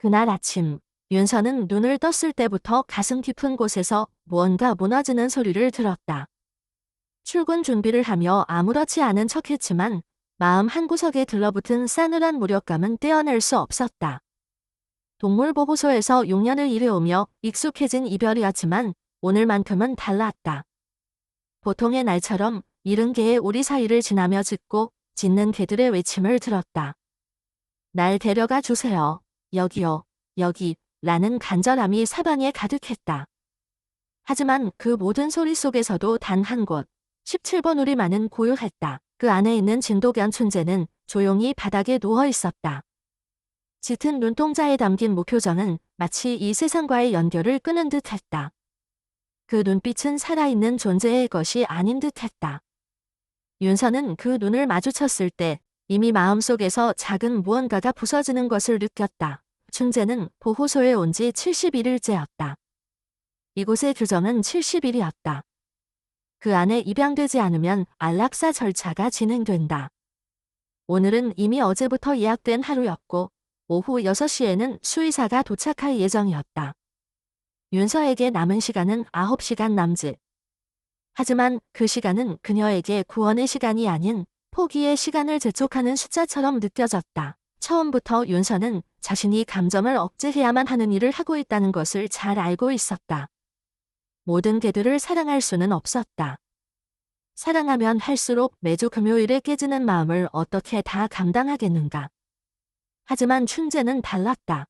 그날 아침, 윤서는 눈을 떴을 때부터 가슴 깊은 곳에서 무언가 무너지는 소리를 들었다. 출근 준비를 하며 아무렇지 않은 척했지만 마음 한구석에 들러붙은 싸늘한 무력감은 떼어낼 수 없었다. 동물보호소에서 6년을 일해오며 익숙해진 이별이었지만 오늘만큼은 달랐다. 보통의 날처럼 70개의 우리 사이를 지나며 짖고 짖는 개들의 외침을 들었다. 날 데려가 주세요. 여기요. 여기. 라는 간절함이 사방에 가득했다. 하지만 그 모든 소리 속에서도 단 한 곳, 17번 우리만은 고요했다. 그 안에 있는 진도견 춘재는 조용히 바닥에 누워 있었다. 짙은 눈동자에 담긴 무표정은 마치 이 세상과의 연결을 끊은 듯했다. 그 눈빛은 살아있는 존재의 것이 아닌 듯했다. 윤서는 그 눈을 마주쳤을 때 이미 마음속에서 작은 무언가가 부서지는 것을 느꼈다. 춘재는 보호소에 온 지 71일째였다. 이곳의 규정은 70일이었다. 그 안에 입양되지 않으면 안락사 절차가 진행된다. 오늘은 이미 어제부터 예약된 하루였고 오후 6시에는 수의사가 도착할 예정이었다. 윤서에게 남은 시간은 9시간 남짓. 하지만 그 시간은 그녀에게 구원의 시간이 아닌 포기의 시간을 재촉하는 숫자처럼 느껴졌다. 처음부터 윤서는 자신이 감정을 억제해야만 하는 일을 하고 있다는 것을 잘 알고 있었다. 모든 개들을 사랑할 수는 없었다. 사랑하면 할수록 매주 금요일에 깨지는 마음을 어떻게 다 감당하겠는가. 하지만 춘재는 달랐다.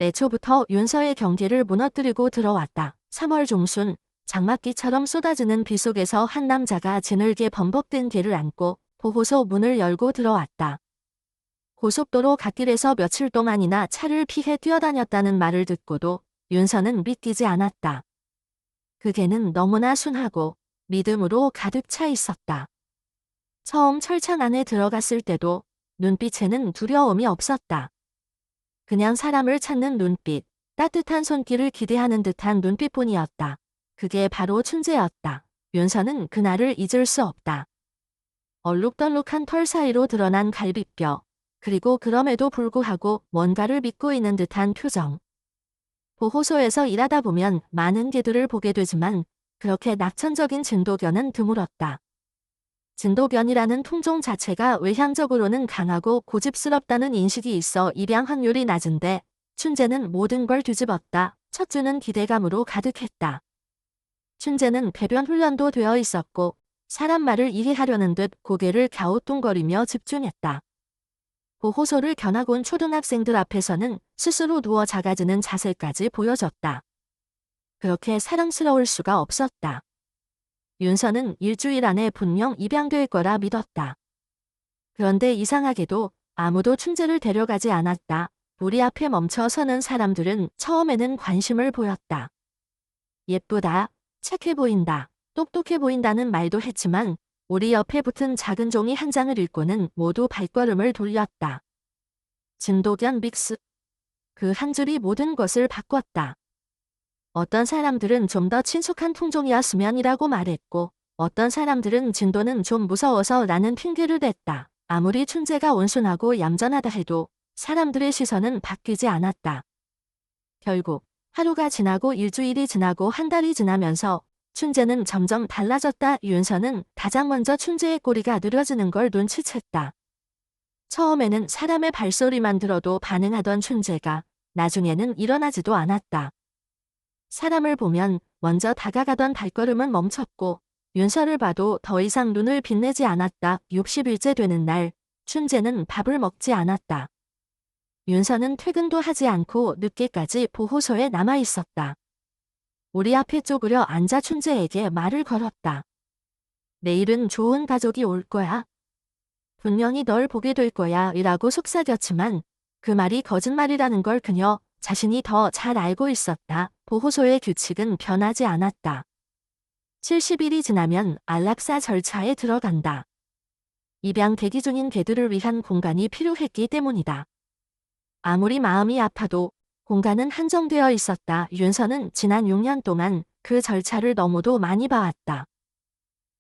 애초부터 윤서의 경계를 무너뜨리고 들어왔다. 3월 중순 장맛기처럼 쏟아지는 비 속에서 한 남자가 지늘게 범벅된 개를 안고 보호소 문을 열고 들어왔다. 고속도로 갓길에서 며칠 동안이나 차를 피해 뛰어다녔다는 말을 듣고도 윤서는 믿기지 않았다. 그 개는 너무나 순하고 믿음으로 가득 차 있었다. 처음 철창 안에 들어갔을 때도 눈빛에는 두려움이 없었다. 그냥 사람을 찾는 눈빛, 따뜻한 손길을 기대하는 듯한 눈빛뿐이었다. 그게 바로 춘재였다. 윤서는 그날을 잊을 수 없다. 얼룩덜룩한 털 사이로 드러난 갈비뼈, 그리고 그럼에도 불구하고 뭔가를 믿고 있는 듯한 표정. 보호소에서 일하다 보면 많은 개들을 보게 되지만 그렇게 낙천적인 진도견은 드물었다. 진도견이라는 품종 자체가 외향적으로는 강하고 고집스럽다는 인식이 있어 입양 확률이 낮은데 춘재는 모든 걸 뒤집었다. 첫 주는 기대감으로 가득했다. 춘재는 배변 훈련도 되어 있었고 사람 말을 이해하려는 듯 고개를 갸우뚱거리며 집중했다. 보호소를 견학 온 초등학생들 앞에서는 스스로 누워 작아지는 자세까지 보여줬다. 그렇게 사랑스러울 수가 없었다. 윤서는 일주일 안에 분명 입양될 거라 믿었다. 그런데 이상하게도 아무도 춘재를 데려가지 않았다. 우리 앞에 멈춰 서는 사람들은 처음에는 관심을 보였다. 예쁘다, 착해 보인다, 똑똑해 보인다는 말도 했지만 우리 옆에 붙은 작은 종이 한 장을 읽고는 모두 발걸음을 돌렸다. 진도견 믹스. 그 한 줄이 모든 것을 바꿨다. 어떤 사람들은 좀 더 친숙한 품종이었으면이라고 말했고 어떤 사람들은 진도는 좀 무서워서 라는 핑계를 댔다. 아무리 춘재가 온순하고 얌전하다 해도 사람들의 시선은 바뀌지 않았다. 결국 하루가 지나고 일주일이 지나고 한 달이 지나면서 춘재는 점점 달라졌다. 윤서는 가장 먼저 춘재의 꼬리가 느려지는 걸 눈치챘다. 처음에는 사람의 발소리만 들어도 반응하던 춘재가 나중에는 일어나지도 않았다. 사람을 보면 먼저 다가가던 발걸음은 멈췄고 윤서를 봐도 더 이상 눈을 빛내지 않았다. 60일째 되는 날 춘재는 밥을 먹지 않았다. 윤서는 퇴근도 하지 않고 늦게까지 보호소에 남아 있었다. 우리 앞에 쪼그려 앉아 춘재에게 말을 걸었다. 내일은 좋은 가족이 올 거야. 분명히 널 보게 될 거야 이라고 속삭였지만 그 말이 거짓말이라는 걸 그녀 자신이 더 잘 알고 있었다. 보호소의 규칙은 변하지 않았다. 70일이 지나면 안락사 절차에 들어간다. 입양 대기 중인 개들을 위한 공간이 필요했기 때문이다. 아무리 마음이 아파도 공간은 한정되어 있었다. 윤서는 지난 6년 동안 그 절차를 너무도 많이 봐왔다.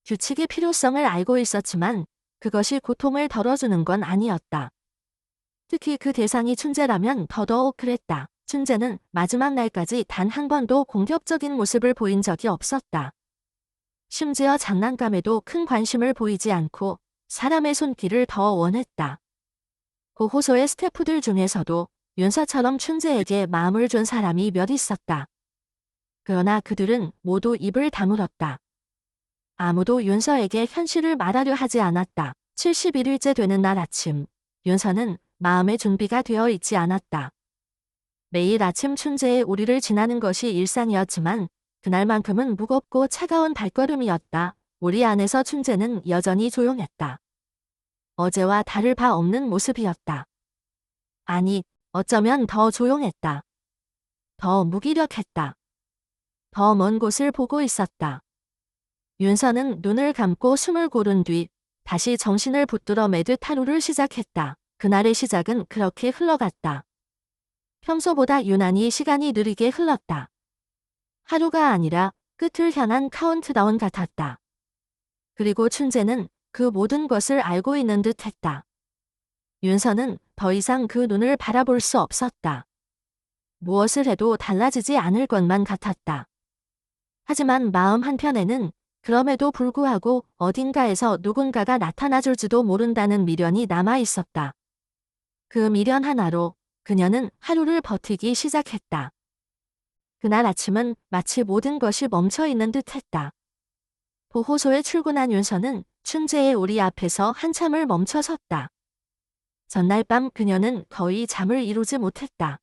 규칙의 필요성을 알고 있었지만 그것이 고통을 덜어주는 건 아니었다. 특히 그 대상이 춘재라면 더더욱 그랬다. 춘재는 마지막 날까지 단 한 번도 공격적인 모습을 보인 적이 없었다. 심지어 장난감에도 큰 관심을 보이지 않고 사람의 손길을 더 원했다. 보호소의 스태프들 중에서도 윤서처럼 춘재에게 마음을 준 사람이 몇 있었다. 그러나 그들은 모두 입을 다물었다. 아무도 윤서에게 현실을 말하려 하지 않았다. 71일째 되는 날 아침, 윤서는 마음의 준비가 되어 있지 않았다. 매일 아침 춘재의 우리를 지나는 것이 일상이었지만 그날만큼은 무겁고 차가운 발걸음이었다. 우리 안에서 춘재는 여전히 조용했다. 어제와 다를 바 없는 모습이었다. 아니, 어쩌면 더 조용했다. 더 무기력했다. 더 먼 곳을 보고 있었다. 윤서는 눈을 감고 숨을 고른 뒤 다시 정신을 붙들어 매듯 하루를 시작했다. 그날의 시작은 그렇게 흘러갔다. 평소보다 유난히 시간이 느리게 흘렀다. 하루가 아니라 끝을 향한 카운트다운 같았다. 그리고 춘재는 그 모든 것을 알고 있는 듯 했다. 윤서는 더 이상 그 눈을 바라볼 수 없었다. 무엇을 해도 달라지지 않을 것만 같았다. 하지만 마음 한편에는 그럼에도 불구하고 어딘가에서 누군가가 나타나줄지도 모른다는 미련이 남아 있었다. 그 미련 하나로 그녀는 하루를 버티기 시작했다. 그날 아침은 마치 모든 것이 멈춰 있는 듯 했다. 보호소에 출근한 윤서는 춘재의 우리 앞에서 한참을 멈춰 섰다. 전날 밤 그녀는 거의 잠을 이루지 못했다.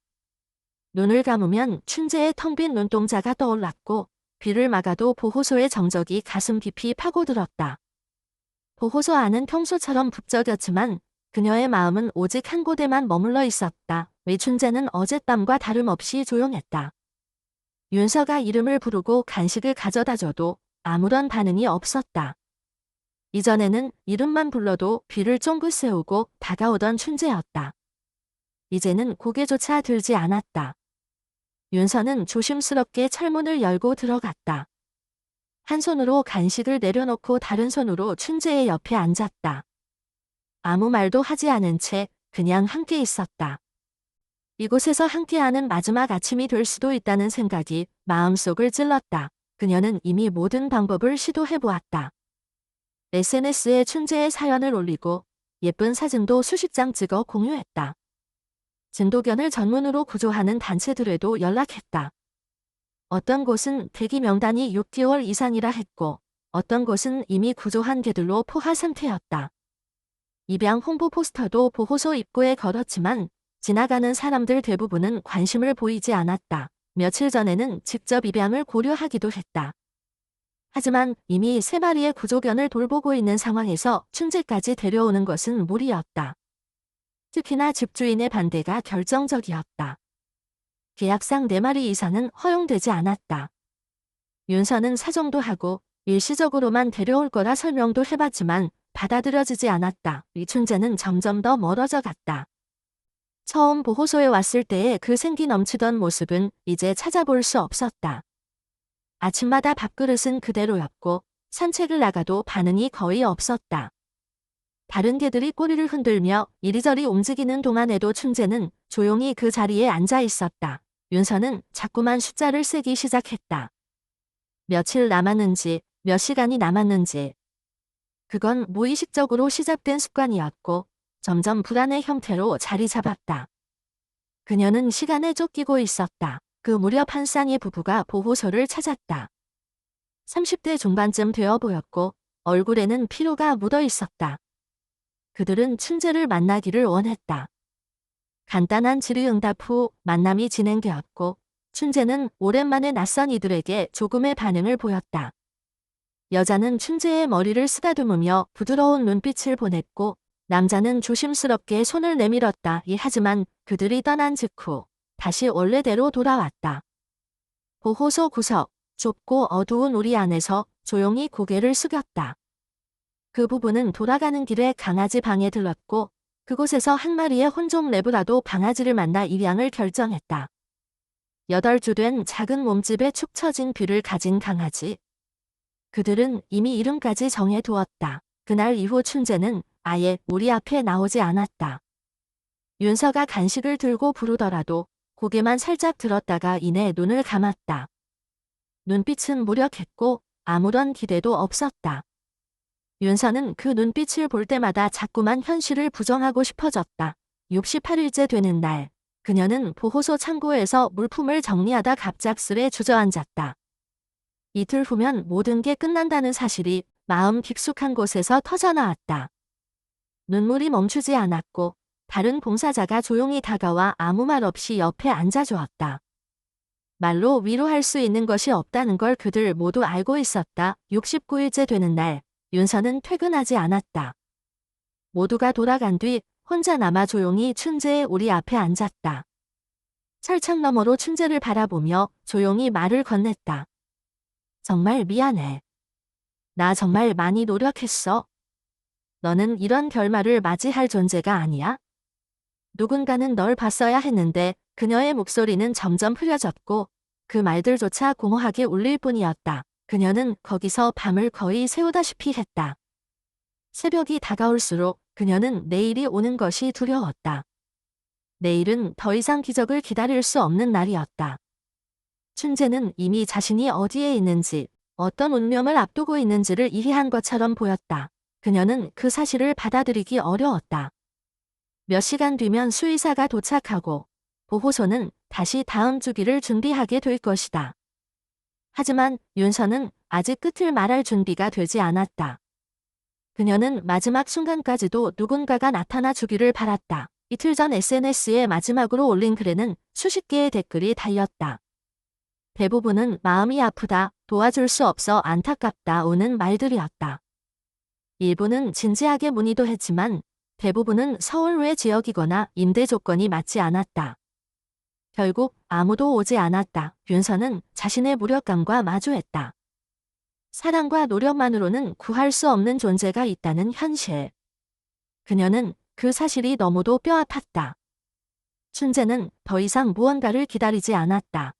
눈을 감으면 춘재의 텅 빈 눈동자가 떠올랐고 귀를 막아도 보호소의 정적이 가슴 깊이 파고들었다. 보호소 안은 평소처럼 북적였지만 그녀의 마음은 오직 한 곳에만 머물러 있었다. 춘재는 어젯밤과 다름없이 조용했다. 윤서가 이름을 부르고 간식을 가져다줘도 아무런 반응이 없었다. 이전에는 이름만 불러도 귀를 쫑긋 세우고 다가오던 춘재였다. 이제는 고개조차 들지 않았다. 윤서는 조심스럽게 철문을 열고 들어갔다. 한 손으로 간식을 내려놓고 다른 손으로 춘재의 옆에 앉았다. 아무 말도 하지 않은 채 그냥 함께 있었다. 이곳에서 함께하는 마지막 아침이 될 수도 있다는 생각이 마음속을 찔렀다. 그녀는 이미 모든 방법을 시도해보았다. SNS에 춘재의 사연을 올리고 예쁜 사진도 수십 장 찍어 공유했다. 진도견을 전문으로 구조하는 단체들에도 연락했다. 어떤 곳은 대기 명단이 6개월 이상이라 했고 어떤 곳은 이미 구조한 개들로 포화 상태였다. 입양 홍보 포스터도 보호소 입구에 걸었지만 지나가는 사람들 대부분은 관심을 보이지 않았다. 며칠 전에는 직접 입양을 고려하기도 했다. 하지만 이미 3마리의 구조견을 돌보고 있는 상황에서 춘재까지 데려오는 것은 무리였다. 특히나 집주인의 반대가 결정적이었다. 계약상 4마리 이상은 허용되지 않았다. 윤서는 사정도 하고 일시적으로만 데려올 거라 설명도 해봤지만 받아들여지지 않았다. 춘재는 점점 더 멀어져 갔다. 처음 보호소에 왔을 때의 그 생기 넘치던 모습은 이제 찾아볼 수 없었다. 아침마다 밥그릇은 그대로였고 산책을 나가도 반응이 거의 없었다. 다른 개들이 꼬리를 흔들며 이리저리 움직이는 동안에도 춘재는 조용히 그 자리에 앉아 있었다. 윤서는 자꾸만 숫자를 세기 시작했다. 며칠 남았는지, 몇 시간이 남았는지. 그건 무의식적으로 시작된 습관이었고 점점 불안의 형태로 자리 잡았다. 그녀는 시간에 쫓기고 있었다. 그 무렵 한 쌍의 부부가 보호소를 찾았다. 30대 중반쯤 되어 보였고 얼굴에는 피로가 묻어 있었다. 그들은 춘재를 만나기를 원했다. 간단한 질의응답 후 만남이 진행되었고 춘재는 오랜만에 낯선 이들에게 조금의 반응을 보였다. 여자는 춘재의 머리를 쓰다듬으며 부드러운 눈빛을 보냈고 남자는 조심스럽게 손을 내밀었다. 하지만 그들이 떠난 직후 다시 원래대로 돌아왔다. 보호소 구석, 좁고 어두운 우리 안에서 조용히 고개를 숙였다. 그 부부는 돌아가는 길에 강아지 방에 들렀고 그곳에서 한 마리의 혼종 레브라도 강아지를 만나 입양을 결정했다. 8주 된 작은 몸집에 축 처진 귀를 가진 강아지. 그들은 이미 이름까지 정해두었다. 그날 이후 춘재는 아예 우리 앞에 나오지 않았다. 윤서가 간식을 들고 부르더라도 고개만 살짝 들었다가 이내 눈을 감았다. 눈빛은 무력했고 아무런 기대도 없었다. 윤서는 그 눈빛을 볼 때마다 자꾸만 현실을 부정하고 싶어졌다. 68일째 되는 날, 그녀는 보호소 창고에서 물품을 정리하다 갑작스레 주저앉았다. 이틀 후면 모든 게 끝난다는 사실이 마음 깊숙한 곳에서 터져나왔다. 눈물이 멈추지 않았고 다른 봉사자가 조용히 다가와 아무 말 없이 옆에 앉아주었다. 말로 위로할 수 있는 것이 없다는 걸 그들 모두 알고 있었다. 69일째 되는 날, 윤서는 퇴근하지 않았다. 모두가 돌아간 뒤 혼자 남아 조용히 춘재의 우리 앞에 앉았다. 철창 너머로 춘재를 바라보며 조용히 말을 건넸다. 정말 미안해. 나 정말 많이 노력했어. 너는 이런 결말을 맞이할 존재가 아니야. 누군가는 널 봤어야 했는데 그녀의 목소리는 점점 흐려졌고 그 말들조차 공허하게 울릴 뿐이었다. 그녀는 거기서 밤을 거의 새우다시피 했다. 새벽이 다가올수록 그녀는 내일이 오는 것이 두려웠다. 내일은 더 이상 기적을 기다릴 수 없는 날이었다. 춘재는 이미 자신이 어디에 있는지, 어떤 운명을 앞두고 있는지를 이해한 것처럼 보였다. 그녀는 그 사실을 받아들이기 어려웠다. 몇 시간 뒤면 수의사가 도착하고 보호소는 다시 다음 주기를 준비하게 될 것이다. 하지만 윤서는 아직 끝을 말할 준비가 되지 않았다. 그녀는 마지막 순간까지도 누군가가 나타나 주기를 바랐다. 이틀 전 SNS에 마지막으로 올린 글에는 수십 개의 댓글이 달렸다. 대부분은 마음이 아프다, 도와줄 수 없어 안타깝다 오는 말들이었다. 일부는 진지하게 문의도 했지만 대부분은 서울 외 지역이거나 임대 조건이 맞지 않았다. 결국 아무도 오지 않았다. 윤서는 자신의 무력감과 마주했다. 사랑과 노력만으로는 구할 수 없는 존재가 있다는 현실. 그녀는 그 사실이 너무도 뼈아팠다. 춘재는 더 이상 무언가를 기다리지 않았다.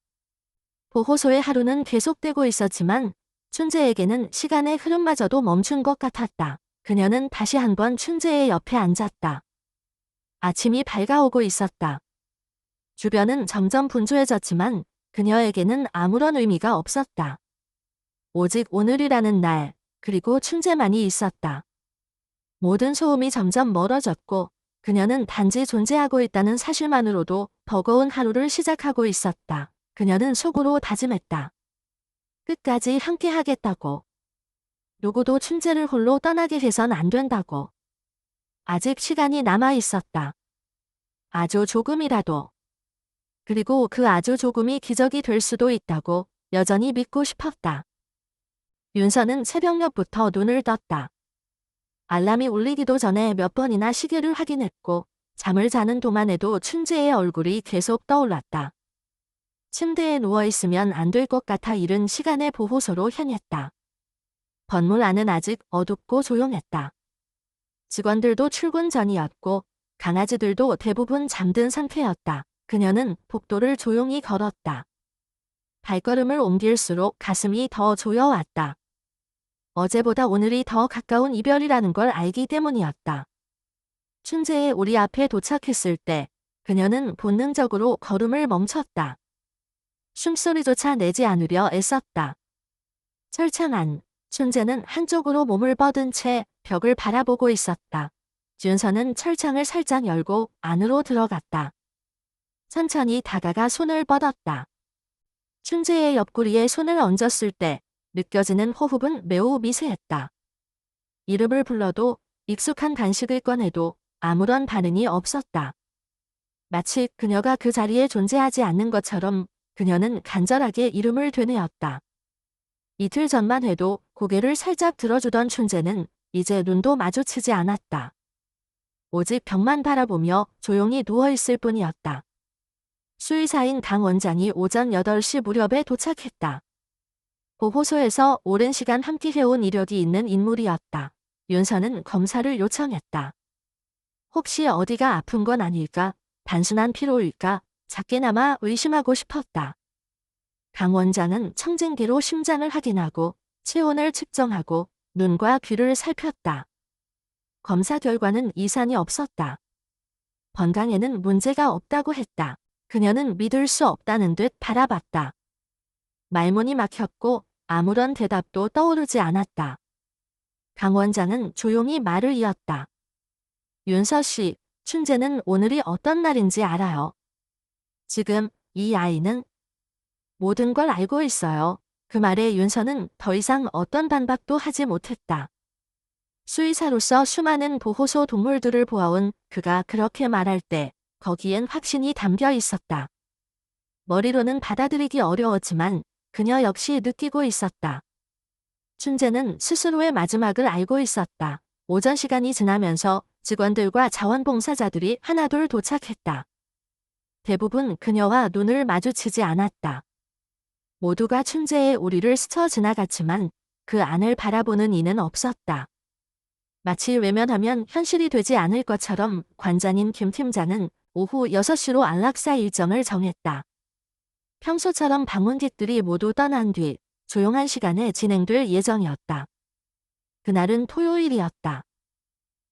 보호소의 하루는 계속되고 있었지만 춘재에게는 시간의 흐름마저도 멈춘 것 같았다. 그녀는 다시 한번 춘재의 옆에 앉았다. 아침이 밝아오고 있었다. 주변은 점점 분주해졌지만 그녀에게는 아무런 의미가 없었다. 오직 오늘이라는 날, 그리고 춘재만이 있었다. 모든 소음이 점점 멀어졌고 그녀는 단지 존재하고 있다는 사실만으로도 버거운 하루를 시작하고 있었다. 그녀는 속으로 다짐했다. 끝까지 함께 하겠다고. 누구도 춘재를 홀로 떠나게 해선 안 된다고. 아직 시간이 남아 있었다. 아주 조금이라도. 그리고 그 아주 조금이 기적이 될 수도 있다고 여전히 믿고 싶었다. 윤서는 새벽녘부터 눈을 떴다. 알람이 울리기도 전에 몇 번이나 시계를 확인했고 잠을 자는 동안에도 춘재의 얼굴이 계속 떠올랐다. 침대에 누워있으면 안 될 것 같아 이른 시간에 보호소로 향했다. 건물 안은 아직 어둡고 조용했다. 직원들도 출근 전이었고 강아지들도 대부분 잠든 상태였다. 그녀는 복도를 조용히 걸었다. 발걸음을 옮길수록 가슴이 더 조여왔다. 어제보다 오늘이 더 가까운 이별이라는 걸 알기 때문이었다. 춘재의 우리 앞에 도착했을 때 그녀는 본능적으로 걸음을 멈췄다. 숨소리조차 내지 않으려 애썼다. 철창 안, 춘재는 한쪽으로 몸을 뻗은 채 벽을 바라보고 있었다. 윤서는 철창을 살짝 열고 안으로 들어갔다. 천천히 다가가 손을 뻗었다. 춘재의 옆구리에 손을 얹었을 때 느껴지는 호흡은 매우 미세했다. 이름을 불러도 익숙한 간식을 꺼내도 아무런 반응이 없었다. 마치 그녀가 그 자리에 존재하지 않는 것처럼 그녀는 간절하게 이름을 되뇌었다. 이틀 전만 해도 고개를 살짝 들어주던 춘재는 이제 눈도 마주치지 않았다. 오직 벽만 바라보며 조용히 누워있을 뿐이었다. 수의사인 강 원장이 오전 8시 무렵에 도착했다. 보호소에서 오랜 시간 함께 해온 이력이 있는 인물이었다. 윤서는 검사를 요청했다. 혹시 어디가 아픈 건 아닐까? 단순한 피로일까? 작게나마 의심하고 싶었다. 강 원장은 청진기로 심장을 확인하고 체온을 측정하고 눈과 귀를 살폈다. 검사 결과는 이상이 없었다. 건강에는 문제가 없다고 했다. 그녀는 믿을 수 없다는 듯 바라봤다. 말문이 막혔고 아무런 대답도 떠오르지 않았다. 강 원장은 조용히 말을 이었다. 윤서 씨, 춘재는 오늘이 어떤 날인지 알아요. 지금 이 아이는 모든 걸 알고 있어요. 그 말에 윤서는 더 이상 어떤 반박도 하지 못했다. 수의사로서 수많은 보호소 동물들을 보아온 그가 그렇게 말할 때 거기엔 확신이 담겨 있었다. 머리로는 받아들이기 어려웠지만 그녀 역시 느끼고 있었다. 춘재는 스스로의 마지막을 알고 있었다. 오전 시간이 지나면서 직원들과 자원봉사자들이 하나둘 도착했다. 대부분 그녀와 눈을 마주치지 않았다. 모두가 춘재의 우리를 스쳐 지나갔지만 그 안을 바라보는 이는 없었다. 마치 외면하면 현실이 되지 않을 것처럼 관장인 김 팀장은 오후 6시로 안락사 일정을 정했다. 평소처럼 방문객들이 모두 떠난 뒤 조용한 시간에 진행될 예정이었다. 그날은 토요일이었다.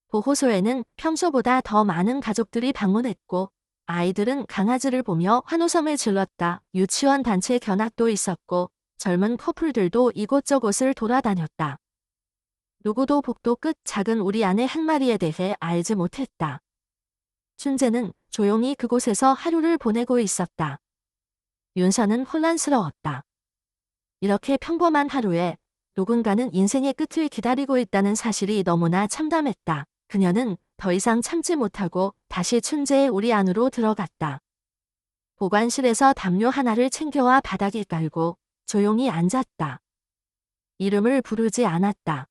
보호소에는 평소보다 더 많은 가족들이 방문했고 아이들은 강아지를 보며 환호성을 질렀다. 유치원 단체 견학도 있었고 젊은 커플들도 이곳저곳을 돌아다녔다. 누구도 복도 끝 작은 우리 아내 한 마리에 대해 알지 못했다. 춘재는 조용히 그곳에서 하루를 보내고 있었다. 윤서는 혼란스러웠다. 이렇게 평범한 하루에 누군가는 인생의 끝을 기다리고 있다는 사실이 너무나 참담했다. 그녀는 더 이상 참지 못하고 다시 춘재의 우리 안으로 들어갔다. 보관실에서 담요 하나를 챙겨와 바닥에 깔고 조용히 앉았다. 이름을 부르지 않았다.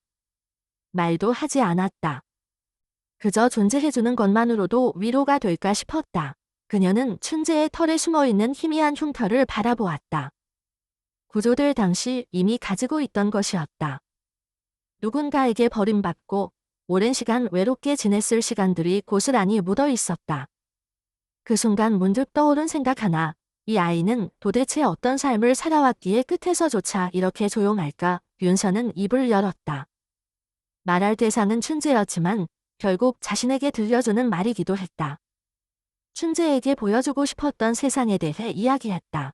말도 하지 않았다. 그저 존재해주는 것만으로도 위로가 될까 싶었다. 그녀는 춘재의 털에 숨어있는 희미한 흉터를 바라보았다. 구조될 당시 이미 가지고 있던 것이었다. 누군가에게 버림받고 오랜 시간 외롭게 지냈을 시간들이 고스란히 묻어 있었다. 그 순간 문득 떠오른 생각 하나. 이 아이는 도대체 어떤 삶을 살아왔기에 끝에서조차 이렇게 조용할까? 윤서는 입을 열었다. 말할 대상은 춘재였지만 결국 자신에게 들려주는 말이기도 했다. 춘재에게 보여주고 싶었던 세상에 대해 이야기했다.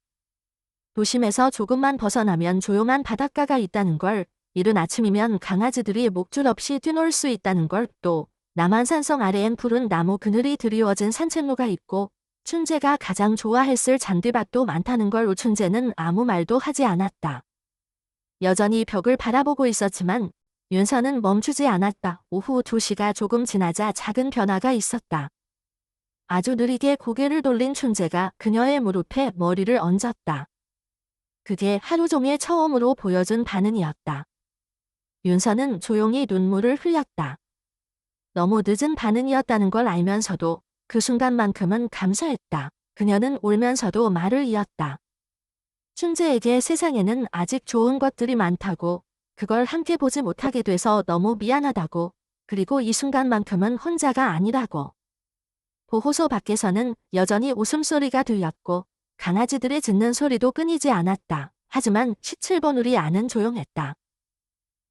도심에서 조금만 벗어나면 조용한 바닷가가 있다는 걸, 이른 아침이면 강아지들이 목줄 없이 뛰놀 수 있다는 걸, 또 남한산성 아래엔 푸른 나무 그늘이 드리워진 산책로가 있고 춘재가 가장 좋아했을 잔디밭도 많다는 걸. 춘재는 아무 말도 하지 않았다. 여전히 벽을 바라보고 있었지만 윤서는 멈추지 않았다. 오후 2시가 조금 지나자 작은 변화가 있었다. 아주 느리게 고개를 돌린 춘재가 그녀의 무릎에 머리를 얹었다. 그게 하루 종일 처음으로 보여준 반응이었다. 윤서는 조용히 눈물을 흘렸다. 너무 늦은 반응이었다는 걸 알면서도 그 순간만큼은 감사했다. 그녀는 울면서도 말을 이었다. 춘재에게 세상에는 아직 좋은 것들이 많다고, 그걸 함께 보지 못하게 돼서 너무 미안하다고, 그리고 이 순간만큼은 혼자가 아니라고. 보호소 밖에서는 여전히 웃음소리가 들렸고 강아지들의 짖는 소리도 끊이지 않았다. 하지만 17번 우리 안은 조용했다.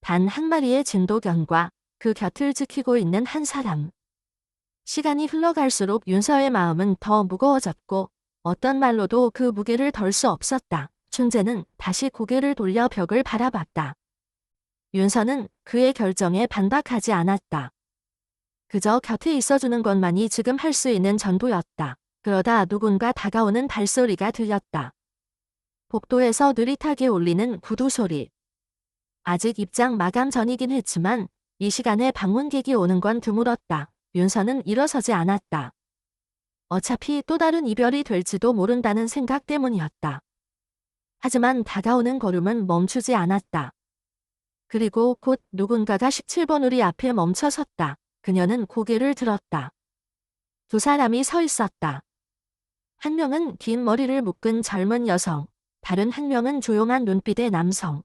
단 한 마리의 진도견과 그 곁을 지키고 있는 한 사람. 시간이 흘러갈수록 윤서의 마음은 더 무거워졌고 어떤 말로도 그 무게를 덜 수 없었다. 춘재는 다시 고개를 돌려 벽을 바라봤다. 윤서는 그의 결정에 반박하지 않았다. 그저 곁에 있어주는 것만이 지금 할 수 있는 전부였다. 그러다 누군가 다가오는 발소리가 들렸다. 복도에서 느릿하게 울리는 구두 소리. 아직 입장 마감 전이긴 했지만 이 시간에 방문객이 오는 건 드물었다. 윤서는 일어서지 않았다. 어차피 또 다른 이별이 될지도 모른다는 생각 때문이었다. 하지만 다가오는 걸음은 멈추지 않았다. 그리고 곧 누군가가 17번 우리 앞에 멈춰 섰다. 그녀는 고개를 들었다. 두 사람이 서 있었다. 한 명은 긴 머리를 묶은 젊은 여성, 다른 한 명은 조용한 눈빛의 남성.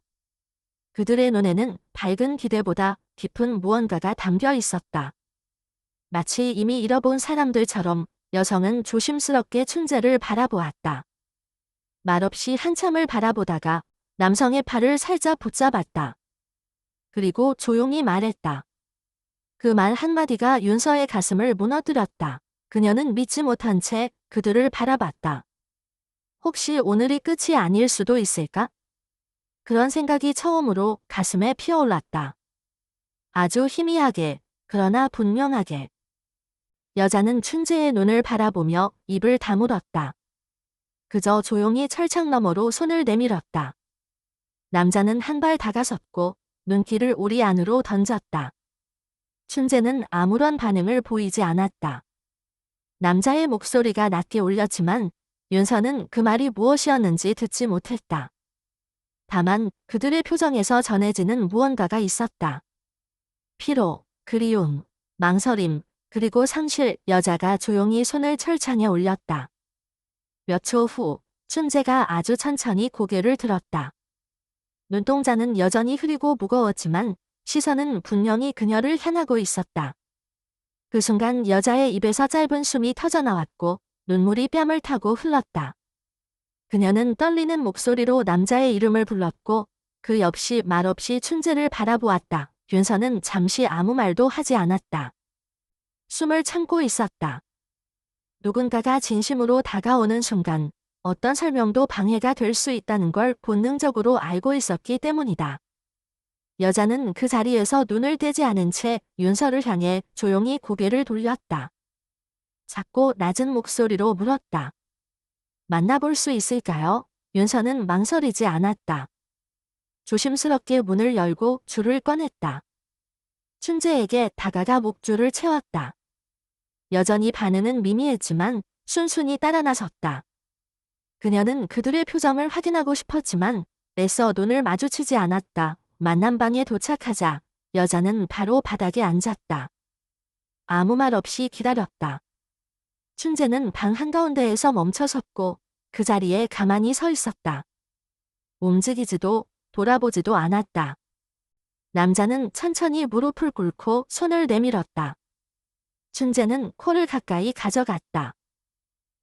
그들의 눈에는 밝은 기대보다 깊은 무언가가 담겨 있었다. 마치 이미 잃어본 사람들처럼 여성은 조심스럽게 춘재를 바라보았다. 말없이 한참을 바라보다가 남성의 팔을 살짝 붙잡았다. 그리고 조용히 말했다. 그 말 한마디가 윤서의 가슴을 무너뜨렸다. 그녀는 믿지 못한 채 그들을 바라봤다. 혹시 오늘이 끝이 아닐 수도 있을까? 그런 생각이 처음으로 가슴에 피어올랐다. 아주 희미하게, 그러나 분명하게. 여자는 춘재의 눈을 바라보며 입을 다물었다. 그저 조용히 철창 너머로 손을 내밀었다. 남자는 한 발 다가섰고 눈길을 우리 안으로 던졌다. 춘재는 아무런 반응을 보이지 않았다. 남자의 목소리가 낮게 울렸지만 윤서는 그 말이 무엇이었는지 듣지 못했다. 다만 그들의 표정에서 전해지는 무언가가 있었다. 피로, 그리움, 망설임, 그리고 상실. 여자가 조용히 손을 철창에 올렸다. 몇 초 후 춘재가 아주 천천히 고개를 들었다. 눈동자는 여전히 흐리고 무거웠지만 시선은 분명히 그녀를 향하고 있었다. 그 순간 여자의 입에서 짧은 숨이 터져나왔고 눈물이 뺨을 타고 흘렀다. 그녀는 떨리는 목소리로 남자의 이름을 불렀고 그 역시 말없이 춘재를 바라보았다. 윤서는 잠시 아무 말도 하지 않았다. 숨을 참고 있었다. 누군가가 진심으로 다가오는 순간 어떤 설명도 방해가 될 수 있다는 걸 본능적으로 알고 있었기 때문이다. 여자는 그 자리에서 눈을 떼지 않은 채 윤서를 향해 조용히 고개를 돌렸다. 작고 낮은 목소리로 물었다. 만나볼 수 있을까요? 윤서는 망설이지 않았다. 조심스럽게 문을 열고 줄을 꺼냈다. 춘재에게 다가가 목줄을 채웠다. 여전히 반응은 미미했지만 순순히 따라 나섰다. 그녀는 그들의 표정을 확인하고 싶었지만 애써 눈을 마주치지 않았다. 만남방에 도착하자 여자는 바로 바닥에 앉았다. 아무 말 없이 기다렸다. 춘재는 방 한가운데에서 멈춰섰고 그 자리에 가만히 서 있었다. 움직이지도 돌아보지도 않았다. 남자는 천천히 무릎을 꿇고 손을 내밀었다. 춘재는 코를 가까이 가져갔다.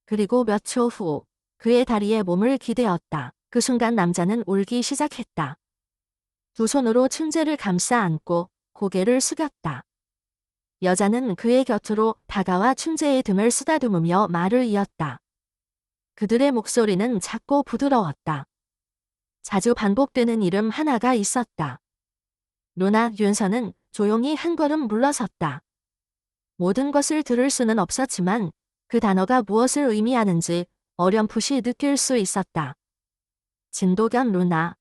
그리고 몇 초 후 그의 다리에 몸을 기대었다. 그 순간 남자는 울기 시작했다. 두 손으로 춘재를 감싸 안고 고개를 숙였다. 여자는 그의 곁으로 다가와 춘재의 등을 쓰다듬으며 말을 이었다. 그들의 목소리는 작고 부드러웠다. 자주 반복되는 이름 하나가 있었다. 루나. 윤서는 조용히 한 걸음 물러섰다. 모든 것을 들을 수는 없었지만 그 단어가 무엇을 의미하는지 어렴풋이 느낄 수 있었다. 진도겸 루나.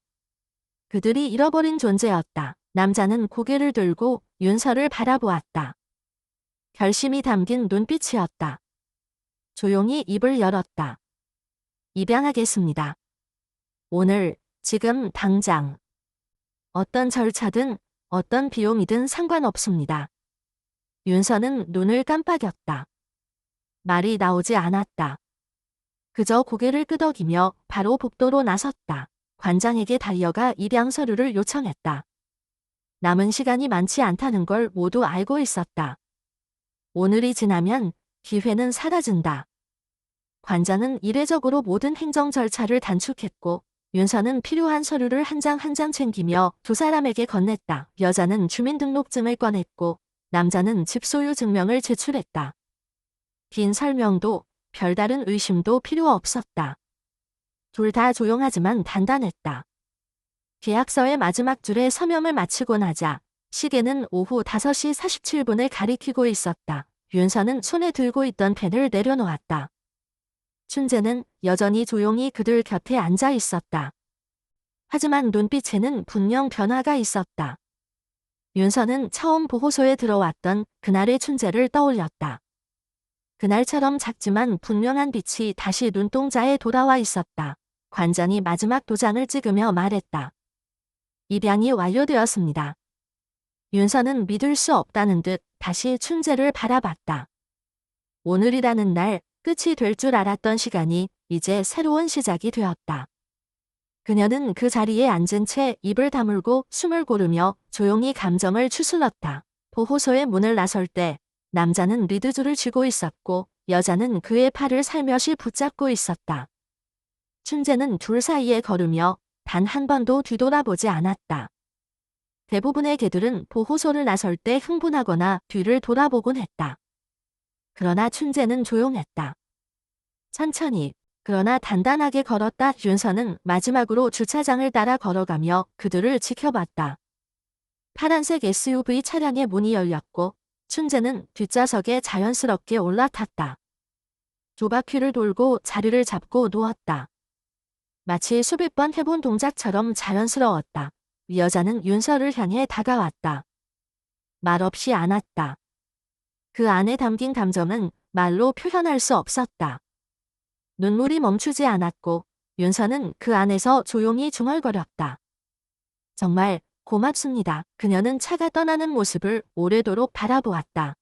그들이 잃어버린 존재였다. 남자는 고개를 들고 윤서를 바라보았다. 결심이 담긴 눈빛이었다. 조용히 입을 열었다. 입양하겠습니다. 오늘, 지금, 당장. 어떤 절차든 어떤 비용이든 상관없습니다. 윤서는 눈을 깜빡였다. 말이 나오지 않았다. 그저 고개를 끄덕이며 바로 복도로 나섰다. 관장에게 달려가 입양 서류를 요청했다. 남은 시간이 많지 않다는 걸 모두 알고 있었다. 오늘이 지나면 기회는 사라진다. 관장은 이례적으로 모든 행정 절차를 단축했고 윤서는 필요한 서류를 한 장 한 장 챙기며 두 사람에게 건넸다. 여자는 주민등록증을 꺼냈고 남자는 집 소유 증명을 제출했다. 긴 설명도 별다른 의심도 필요 없었다. 둘 다 조용하지만 단단했다. 계약서의 마지막 줄에 서명을 마치고 나자 시계는 오후 5시 47분을 가리키고 있었다. 윤서는 손에 들고 있던 펜을 내려놓았다. 춘재는 여전히 조용히 그들 곁에 앉아 있었다. 하지만 눈빛에는 분명 변화가 있었다. 윤서는 처음 보호소에 들어왔던 그날의 춘재를 떠올렸다. 그날처럼 작지만 분명한 빛이 다시 눈동자에 돌아와 있었다. 관장이 마지막 도장을 찍으며 말했다. 입양이 완료되었습니다. 윤서는 믿을 수 없다는 듯 다시 춘재를 바라봤다. 오늘이라는 날, 끝이 될 줄 알았던 시간이 이제 새로운 시작이 되었다. 그녀는 그 자리에 앉은 채 입을 다물고 숨을 고르며 조용히 감정을 추슬렀다. 보호소의 문을 나설 때 남자는 리드줄을 쥐고 있었고 여자는 그의 팔을 살며시 붙잡고 있었다. 춘재는 둘 사이에 걸으며 단 한 번도 뒤돌아보지 않았다. 대부분의 개들은 보호소를 나설 때 흥분하거나 뒤를 돌아보곤 했다. 그러나 춘재는 조용했다. 천천히, 그러나 단단하게 걸었다. 윤서는 마지막으로 주차장을 따라 걸어가며 그들을 지켜봤다. 파란색 SUV 차량의 문이 열렸고 춘재는 뒷좌석에 자연스럽게 올라탔다. 두 바퀴를 돌고 자리를 잡고 누웠다. 마치 수백 번 해본 동작처럼 자연스러웠다. 여자는 윤서를 향해 다가왔다. 말없이 안았다. 그 안에 담긴 감정은 말로 표현할 수 없었다. 눈물이 멈추지 않았고 윤서는 그 안에서 조용히 중얼거렸다. 정말 고맙습니다. 그녀는 차가 떠나는 모습을 오래도록 바라보았다.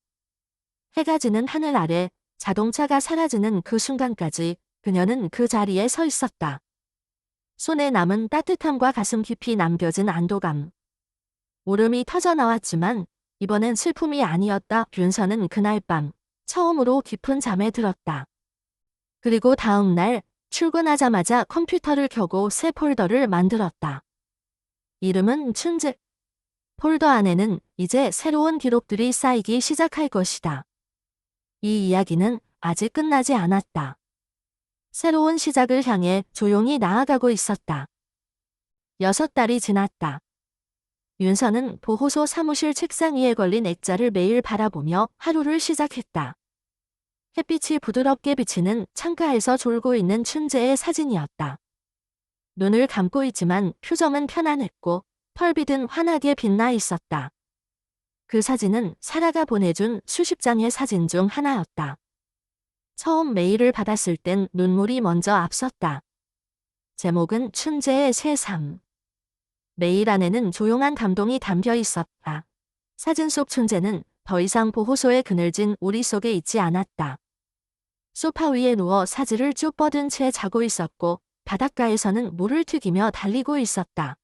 해가 지는 하늘 아래 자동차가 사라지는 그 순간까지 그녀는 그 자리에 서 있었다. 손에 남은 따뜻함과 가슴 깊이 남겨진 안도감. 울음이 터져나왔지만 이번엔 슬픔이 아니었다. 윤서는 그날 밤 처음으로 깊은 잠에 들었다. 그리고 다음 날 출근하자마자 컴퓨터를 켜고 새 폴더를 만들었다. 이름은 춘재. 폴더 안에는 이제 새로운 기록들이 쌓이기 시작할 것이다. 이 이야기는 아직 끝나지 않았다. 새로운 시작을 향해 조용히 나아가고 있었다. 6달이 지났다. 윤서는 보호소 사무실 책상 위에 걸린 액자를 매일 바라보며 하루를 시작했다. 햇빛이 부드럽게 비치는 창가에서 졸고 있는 춘재의 사진이었다. 눈을 감고 있지만 표정은 편안했고 펄빛은 환하게 빛나 있었다. 그 사진은 사라가 보내준 수십 장의 사진 중 하나였다. 처음 메일을 받았을 땐 눈물이 먼저 앞섰다. 제목은 춘재의 새삼. 메일 안에는 조용한 감동이 담겨 있었다. 사진 속 춘재는 더 이상 보호소의 그늘진 우리 속에 있지 않았다. 소파 위에 누워 사지를 쭉 뻗은 채 자고 있었고 바닷가에서는 물을 튀기며 달리고 있었다.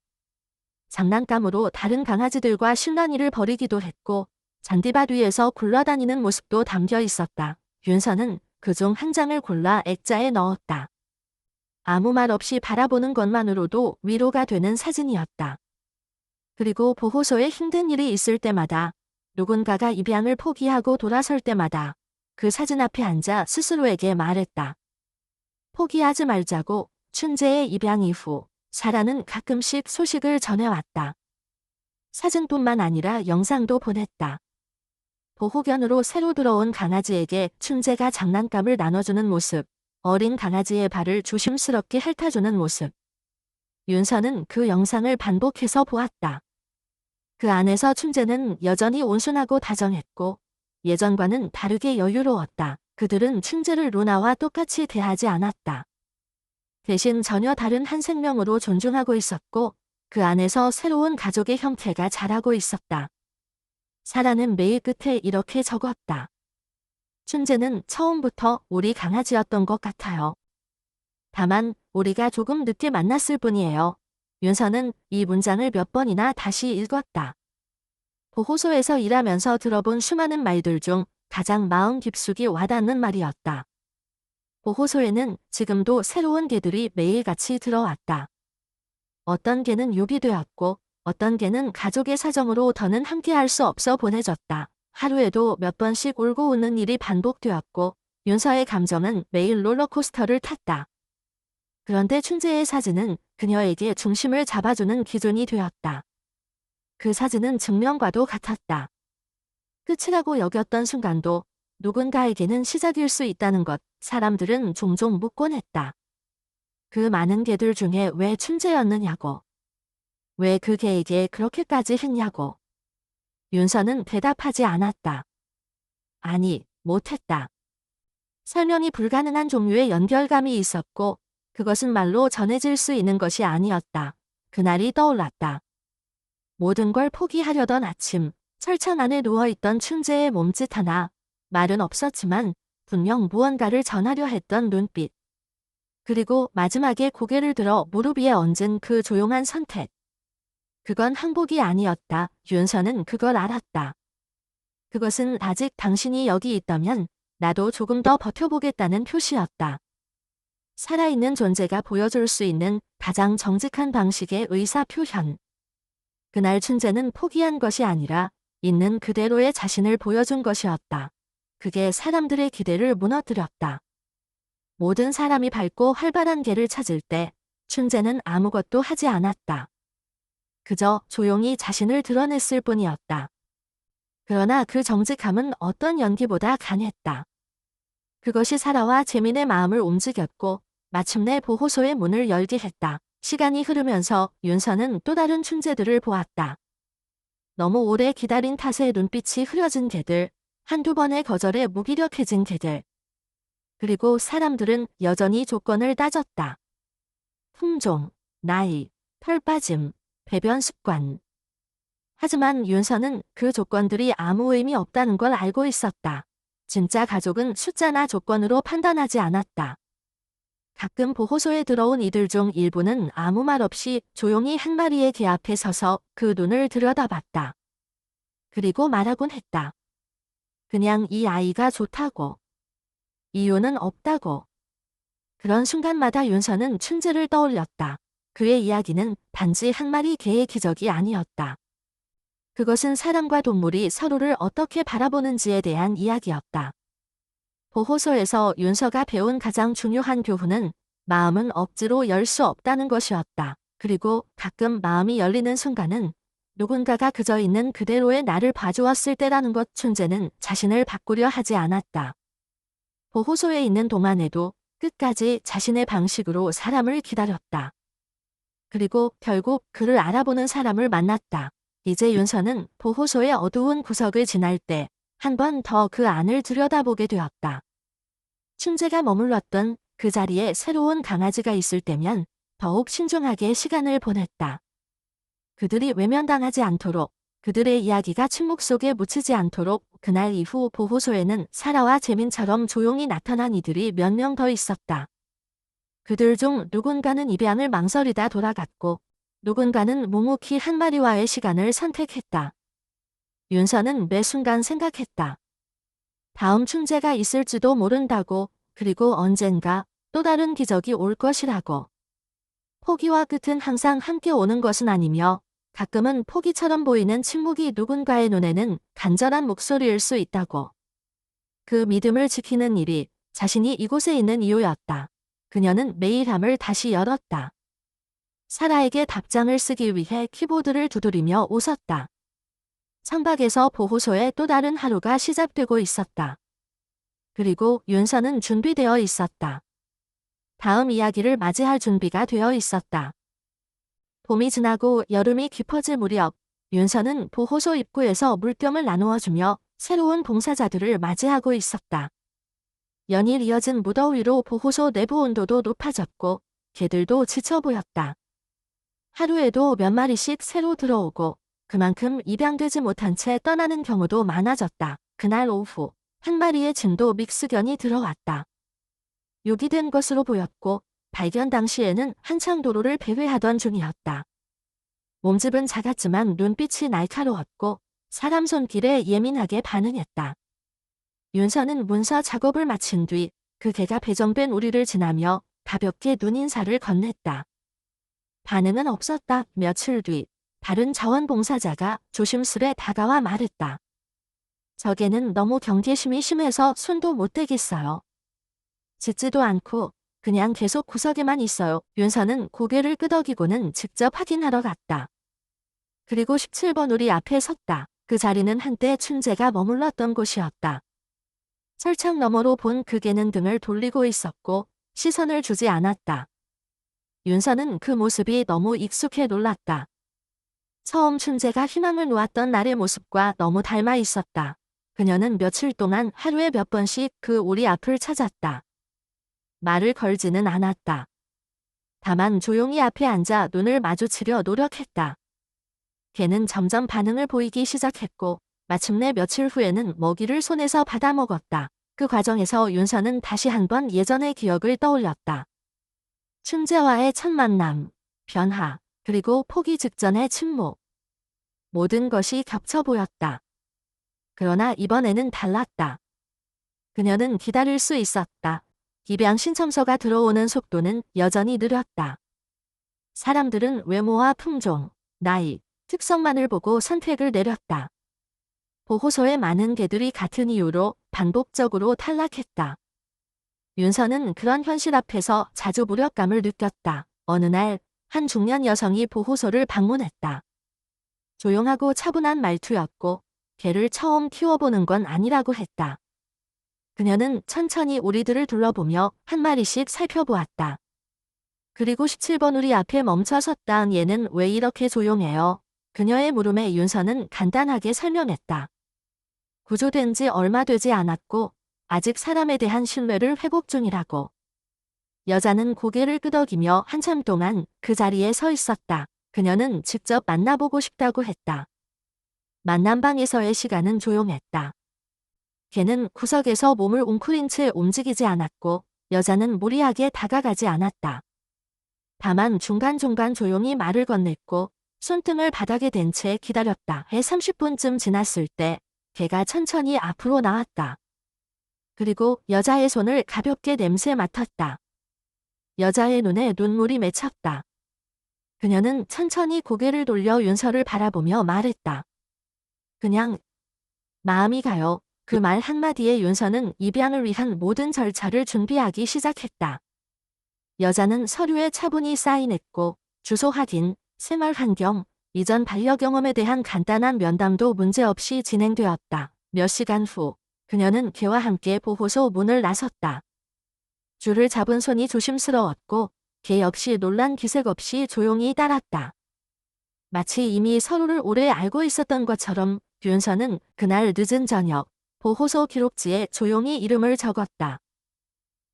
장난감으로 다른 강아지들과 실랑이를 벌이기도 했고 잔디밭 위에서 굴러다니는 모습도 담겨 있었다. 윤서는 그중 한 장을 골라 액자에 넣었다. 아무 말 없이 바라보는 것만으로도 위로가 되는 사진이었다. 그리고 보호소에 힘든 일이 있을 때마다 누군가가 입양을 포기하고 돌아설 때마다 그 사진 앞에 앉아 스스로에게 말했다. 포기하지 말자고. 춘재의 입양 이후 사라는 가끔씩 소식을 전해왔다. 사진뿐만 아니라 영상도 보냈다. 보호견으로 새로 들어온 강아지에게 춘재가 장난감을 나눠주는 모습, 어린 강아지의 발을 조심스럽게 핥아주는 모습. 윤서는 그 영상을 반복해서 보았다. 그 안에서 춘재는 여전히 온순하고 다정했고 예전과는 다르게 여유로웠다. 그들은 춘재를 루나와 똑같이 대하지 않았다. 대신 전혀 다른 한 생명으로 존중하고 있었고 그 안에서 새로운 가족의 형태가 자라고 있었다. 사라는 메일 끝에 이렇게 적었다. 춘재는 처음부터 우리 강아지였던 것 같아요. 다만 우리가 조금 늦게 만났을 뿐이에요. 윤서는 이 문장을 몇 번이나 다시 읽었다. 보호소에서 일하면서 들어본 수많은 말들 중 가장 마음 깊숙이 와닿는 말이었다. 보호소에는 지금도 새로운 개들이 매일같이 들어왔다. 어떤 개는 유기되었고 어떤 개는 가족의 사정으로 더는 함께할 수 없어 보내졌다. 하루에도 몇 번씩 울고 웃는 일이 반복되었고 윤서의 감정은 매일 롤러코스터를 탔다. 그런데 춘재의 사진은 그녀에게 중심을 잡아주는 기준이 되었다. 그 사진은 증명과도 같았다. 끝이라고 여겼던 순간도 누군가에게는 시작일 수 있다는 것, 사람들은 종종 묻곤 했다. 그 많은 개들 중에 왜 춘재였느냐고. 왜 그 개에게 그렇게까지 했냐고. 윤서는 대답하지 않았다. 아니, 못했다. 설명이 불가능한 종류의 연결감이 있었고 그것은 말로 전해질 수 있는 것이 아니었다. 그날이 떠올랐다. 모든 걸 포기하려던 아침, 철창 안에 누워있던 춘재의 몸짓 하나, 말은 없었지만 분명 무언가를 전하려 했던 눈빛. 그리고 마지막에 고개를 들어 무릎 위에 얹은 그 조용한 선택. 그건 항복이 아니었다. 윤서는 그걸 알았다. 그것은 아직 당신이 여기 있다면 나도 조금 더 버텨보겠다는 표시였다. 살아있는 존재가 보여줄 수 있는 가장 정직한 방식의 의사표현. 그날 춘재는 포기한 것이 아니라 있는 그대로의 자신을 보여준 것이었다. 그게 사람들의 기대를 무너뜨렸다. 모든 사람이 밝고 활발한 개를 찾을 때 춘재는 아무것도 하지 않았다. 그저 조용히 자신을 드러냈을 뿐이었다. 그러나 그 정직함은 어떤 연기보다 강했다. 그것이 사라와 재민의 마음을 움직였고 마침내 보호소의 문을 열게 했다. 시간이 흐르면서 윤서는 또 다른 춘재들을 보았다. 너무 오래 기다린 탓에 눈빛이 흐려진 개들, 한두 번의 거절에 무기력해진 개들. 그리고 사람들은 여전히 조건을 따졌다. 품종, 나이, 털 빠짐, 배변 습관. 하지만 윤서는 그 조건들이 아무 의미 없다는 걸 알고 있었다. 진짜 가족은 숫자나 조건으로 판단하지 않았다. 가끔 보호소에 들어온 이들 중 일부는 아무 말 없이 조용히 한 마리의 개 앞에 서서 그 눈을 들여다봤다. 그리고 말하곤 했다. 그냥 이 아이가 좋다고. 이유는 없다고. 그런 순간마다 윤서는 춘재를 떠올렸다. 그의 이야기는 단지 한 마리 개의 기적이 아니었다. 그것은 사람과 동물이 서로를 어떻게 바라보는지에 대한 이야기였다. 보호소에서 윤서가 배운 가장 중요한 교훈은 마음은 억지로 열 수 없다는 것이었다. 그리고 가끔 마음이 열리는 순간은 누군가가 그저 있는 그대로의 나를 봐주었을 때라는 것. 춘재는 자신을 바꾸려 하지 않았다. 보호소에 있는 동안에도 끝까지 자신의 방식으로 사람을 기다렸다. 그리고 결국 그를 알아보는 사람을 만났다. 이제 윤서는 보호소의 어두운 구석을 지날 때 한 번 더 그 안을 들여다보게 되었다. 춘재가 머물렀던 그 자리에 새로운 강아지가 있을 때면 더욱 신중하게 시간을 보냈다. 그들이 외면당하지 않도록, 그들의 이야기가 침묵 속에 묻히지 않도록. 그날 이후 보호소에는 사라와 재민처럼 조용히 나타난 이들이 몇 명 더 있었다. 그들 중 누군가는 입양을 망설이다 돌아갔고 누군가는 묵묵히 한 마리와의 시간을 선택했다. 윤서는 매 순간 생각했다. 다음 춘재가 있을지도 모른다고. 그리고 언젠가 또 다른 기적이 올 것이라고. 포기와 끝은 항상 함께 오는 것은 아니며 가끔은 포기처럼 보이는 침묵이 누군가의 눈에는 간절한 목소리일 수 있다고. 그 믿음을 지키는 일이 자신이 이곳에 있는 이유였다. 그녀는 메일함을 다시 열었다. 사라에게 답장을 쓰기 위해 키보드를 두드리며 웃었다. 창밖에서 보호소의 또 다른 하루가 시작되고 있었다. 그리고 윤서는 준비되어 있었다. 다음 이야기를 맞이할 준비가 되어 있었다. 봄이 지나고 여름이 깊어질 무렵 윤서는 보호소 입구에서 물병을 나누어주며 새로운 봉사자들을 맞이하고 있었다. 연일 이어진 무더위로 보호소 내부 온도도 높아졌고 개들도 지쳐 보였다. 하루에도 몇 마리씩 새로 들어오고 그만큼 입양되지 못한 채 떠나는 경우도 많아졌다. 그날 오후 한 마리의 진도 믹스견이 들어왔다. 유기된 것으로 보였고 발견 당시에는 한창 도로를 배회하던 중이었다. 몸집은 작았지만 눈빛이 날카로웠고 사람 손길에 예민하게 반응했다. 윤서는 문서 작업을 마친 뒤 그 개가 배정된 우리를 지나며 가볍게 눈인사를 건넸다. 반응은 없었다. 며칠 뒤 다른 자원봉사자가 조심스레 다가와 말했다. 저 개는 너무 경계심이 심해서 손도 못 대겠어요. 짖지도 않고 그냥 계속 구석에만 있어요. 윤서는 고개를 끄덕이고는 직접 확인하러 갔다. 그리고 17번 우리 앞에 섰다. 그 자리는 한때 춘재가 머물렀던 곳이었다. 철창 너머로 본 그 개는 등을 돌리고 있었고 시선을 주지 않았다. 윤서는 그 모습이 너무 익숙해 놀랐다. 처음 춘재가 희망을 놓았던 날의 모습과 너무 닮아 있었다. 그녀는 며칠 동안 하루에 몇 번씩 그 우리 앞을 찾았다. 말을 걸지는 않았다. 다만 조용히 앞에 앉아 눈을 마주치려 노력했다. 개는 점점 반응을 보이기 시작했고 마침내 며칠 후에는 먹이를 손에서 받아먹었다. 그 과정에서 윤서는 다시 한번 예전의 기억을 떠올렸다. 춘재와의 첫 만남, 변화, 그리고 포기 직전의 침묵. 모든 것이 겹쳐 보였다. 그러나 이번에는 달랐다. 그녀는 기다릴 수 있었다. 입양 신청서가 들어오는 속도는 여전히 느렸다. 사람들은 외모와 품종, 나이, 특성만을 보고 선택을 내렸다. 보호소의 많은 개들이 같은 이유로 반복적으로 탈락했다. 윤서는 그런 현실 앞에서 자주 무력감을 느꼈다. 어느 날 한 중년 여성이 보호소를 방문했다. 조용하고 차분한 말투였고 개를 처음 키워보는 건 아니라고 했다. 그녀는 천천히 우리들을 둘러보며 한 마리씩 살펴보았다. 그리고 17번 우리 앞에 멈춰 섰다. 얘는 왜 이렇게 조용해요? 그녀의 물음에 윤서는 간단하게 설명했다. 구조된 지 얼마 되지 않았고 아직 사람에 대한 신뢰를 회복 중이라고. 여자는 고개를 끄덕이며 한참 동안 그 자리에 서 있었다. 그녀는 직접 만나보고 싶다고 했다. 만남방에서의 시간은 조용했다. 개는 구석에서 몸을 웅크린 채 움직이지 않았고 여자는 무리하게 다가가지 않았다. 다만 중간중간 조용히 말을 건넸고 손등을 바닥에 댄 채 기다렸다. 해 30분쯤 지났을 때 개가 천천히 앞으로 나왔다. 그리고 여자의 손을 가볍게 냄새 맡았다. 여자의 눈에 눈물이 맺혔다. 그녀는 천천히 고개를 돌려 윤서를 바라보며 말했다. 그냥 마음이 가요. 그 말 한마디에 윤서는 입양을 위한 모든 절차를 준비하기 시작했다. 여자는 서류에 차분히 사인했고 주소 확인, 생활 환경, 이전 반려 경험에 대한 간단한 면담도 문제없이 진행되었다. 몇 시간 후 그녀는 개와 함께 보호소 문을 나섰다. 줄을 잡은 손이 조심스러웠고 개 역시 놀란 기색 없이 조용히 따랐다. 마치 이미 서로를 오래 알고 있었던 것처럼 윤서는 그날 늦은 저녁 보호소 기록지에 조용히 이름을 적었다.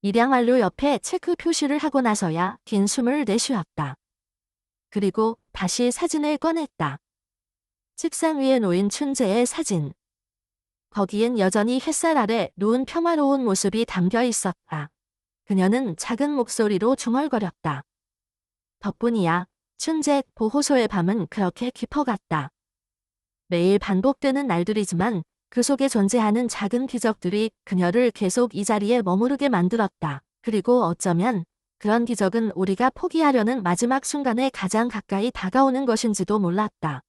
입양 완료 옆에 체크 표시를 하고 나서야 긴 숨을 내쉬었다. 그리고 다시 사진을 꺼냈다. 책상 위에 놓인 춘재의 사진. 거기엔 여전히 햇살 아래 누운 평화로운 모습이 담겨 있었다. 그녀는 작은 목소리로 중얼거렸다. 덕분이야. 춘재, 보호소의 밤은 그렇게 깊어갔다. 매일 반복되는 날들이지만 그 속에 존재하는 작은 기적들이 그녀를 계속 이 자리에 머무르게 만들었다. 그리고 어쩌면 그런 기적은 우리가 포기하려는 마지막 순간에 가장 가까이 다가오는 것인지도 몰랐다.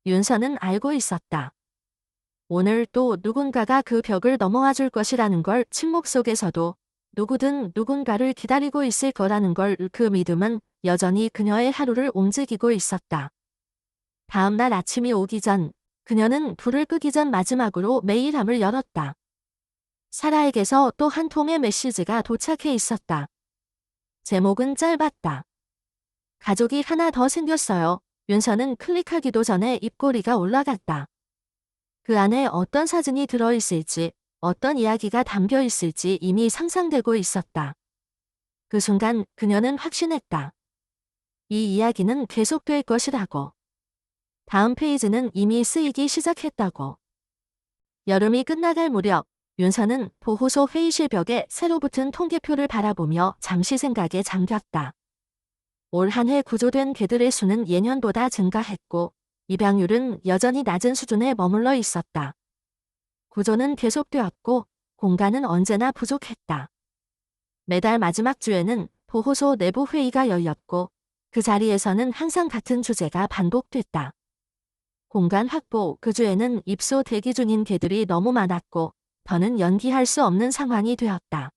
윤서는 알고 있었다. 오늘 또 누군가가 그 벽을 넘어와 줄 것이라는 걸 침묵 속에서도 누구든 누군가를 기다리고 있을 거라는 걸 그 믿음은 여전히 그녀의 하루를 움직이고 있었다. 다음 날 아침이 오기 전 그녀는 불을 끄기 전 마지막으로 메일함을 열었다. 사라에게서 또 한 통의 메시지가 도착해 있었다. 제목은 짧았다. 가족이 하나 더 생겼어요. 윤서는 클릭하기도 전에 입꼬리가 올라갔다. 그 안에 어떤 사진이 들어있을지, 어떤 이야기가 담겨 있을지 이미 상상되고 있었다. 그 순간 그녀는 확신했다. 이 이야기는 계속될 것이라고. 다음 페이지는 이미 쓰이기 시작했다고. 여름이 끝나갈 무렵 윤서는 보호소 회의실 벽에 새로 붙은 통계표를 바라보며 잠시 생각에 잠겼다. 올 한 해 구조된 개들의 수는 예년보다 증가했고 입양률은 여전히 낮은 수준에 머물러 있었다. 구조는 계속되었고 공간은 언제나 부족했다. 매달 마지막 주에는 보호소 내부 회의가 열렸고 그 자리에서는 항상 같은 주제가 반복됐다. 공간 확보. 그 주에는 입소 대기 중인 개들이 너무 많았고 더는 연기할 수 없는 상황이 되었다.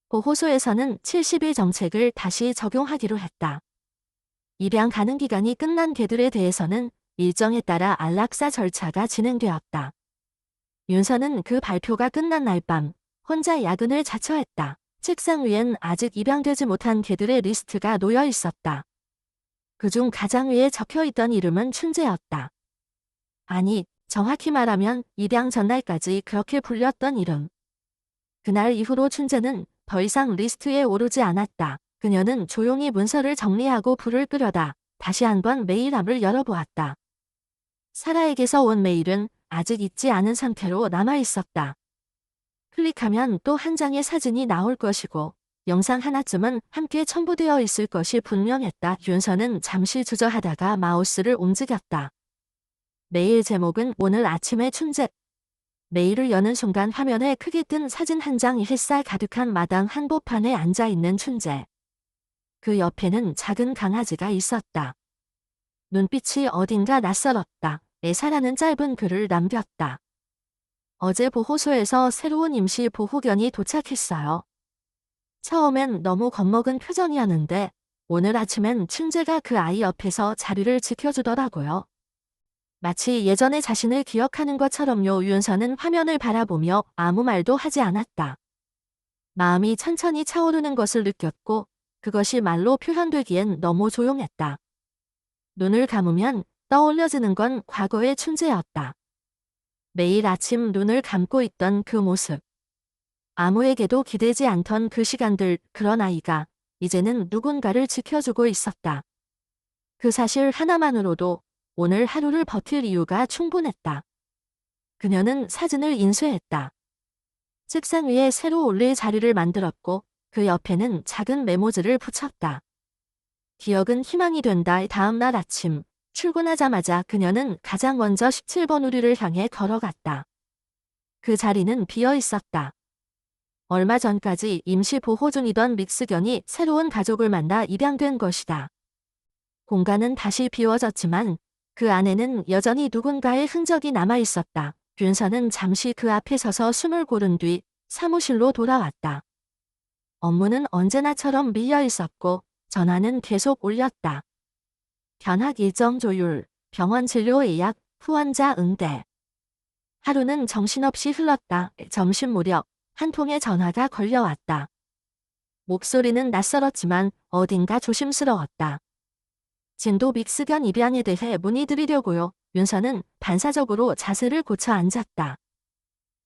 보호소에서는 70일 정책을 다시 적용하기로 했다. 입양 가능 기간이 끝난 개들에 대해서는 일정에 따라 안락사 절차가 진행되었다. 윤서는 그 발표가 끝난 날 밤 혼자 야근을 자처했다. 책상 위엔 아직 입양되지 못한 개들의 리스트가 놓여 있었다. 그중 가장 위에 적혀있던 이름은 춘재였다. 아니, 정확히 말하면 입양 전날까지 그렇게 불렸던 이름. 그날 이후로 춘재는 더 이상 리스트에 오르지 않았다. 그녀는 조용히 문서를 정리하고 불을 끄려다 다시 한번 메일함을 열어보았다. 사라에게서 온 메일은 아직 잊지 않은 상태로 남아있었다. 클릭하면 또 한 장의 사진이 나올 것이고 영상 하나쯤은 함께 첨부되어 있을 것이 분명했다. 윤서는 잠시 주저하다가 마우스를 움직였다. 메일 제목은 오늘 아침의 춘재. 메일을 여는 순간 화면에 크게 뜬 사진 한 장이 햇살 가득한 마당 한복판에 앉아있는 춘재. 그 옆에는 작은 강아지가 있었다. 눈빛이 어딘가 낯설었다. 애사라는 짧은 글을 남겼다. 어제 보호소에서 새로운 임시 보호견이 도착했어요. 처음엔 너무 겁먹은 표정이었는데 오늘 아침엔 춘재가 그 아이 옆에서 자리를 지켜주더라고요. 마치 예전의 자신을 기억하는 것처럼요. 윤서는 화면을 바라보며 아무 말도 하지 않았다. 마음이 천천히 차오르는 것을 느꼈고 그것이 말로 표현되기엔 너무 조용했다. 눈을 감으면 떠올려지는 건 과거의 춘재였다. 매일 아침 눈을 감고 있던 그 모습. 아무에게도 기대지 않던 그 시간들, 그런 아이가 이제는 누군가를 지켜주고 있었다. 그 사실 하나만으로도 오늘 하루를 버틸 이유가 충분했다. 그녀는 사진을 인쇄했다. 책상 위에 새로 올릴 자리를 만들었고 그 옆에는 작은 메모지를 붙였다. 기억은 희망이 된다. 다음 날 아침 출근하자마자 그녀는 가장 먼저 17번 우리를 향해 걸어갔다. 그 자리는 비어 있었다. 얼마 전까지 임시 보호 중이던 믹스견이 새로운 가족을 만나 입양된 것이다. 공간은 다시 비워졌지만 그 안에는 여전히 누군가의 흔적이 남아 있었다. 윤서는 잠시 그 앞에 서서 숨을 고른 뒤 사무실로 돌아왔다. 업무는 언제나처럼 밀려 있었고 전화는 계속 울렸다. 견학 일정 조율, 병원 진료 예약, 후원자 응대. 하루는 정신없이 흘렀다. 점심 무렵 한 통의 전화가 걸려왔다. 목소리는 낯설었지만 어딘가 조심스러웠다. 진도 믹스견 입양에 대해 문의드리려고요. 윤서는 반사적으로 자세를 고쳐 앉았다.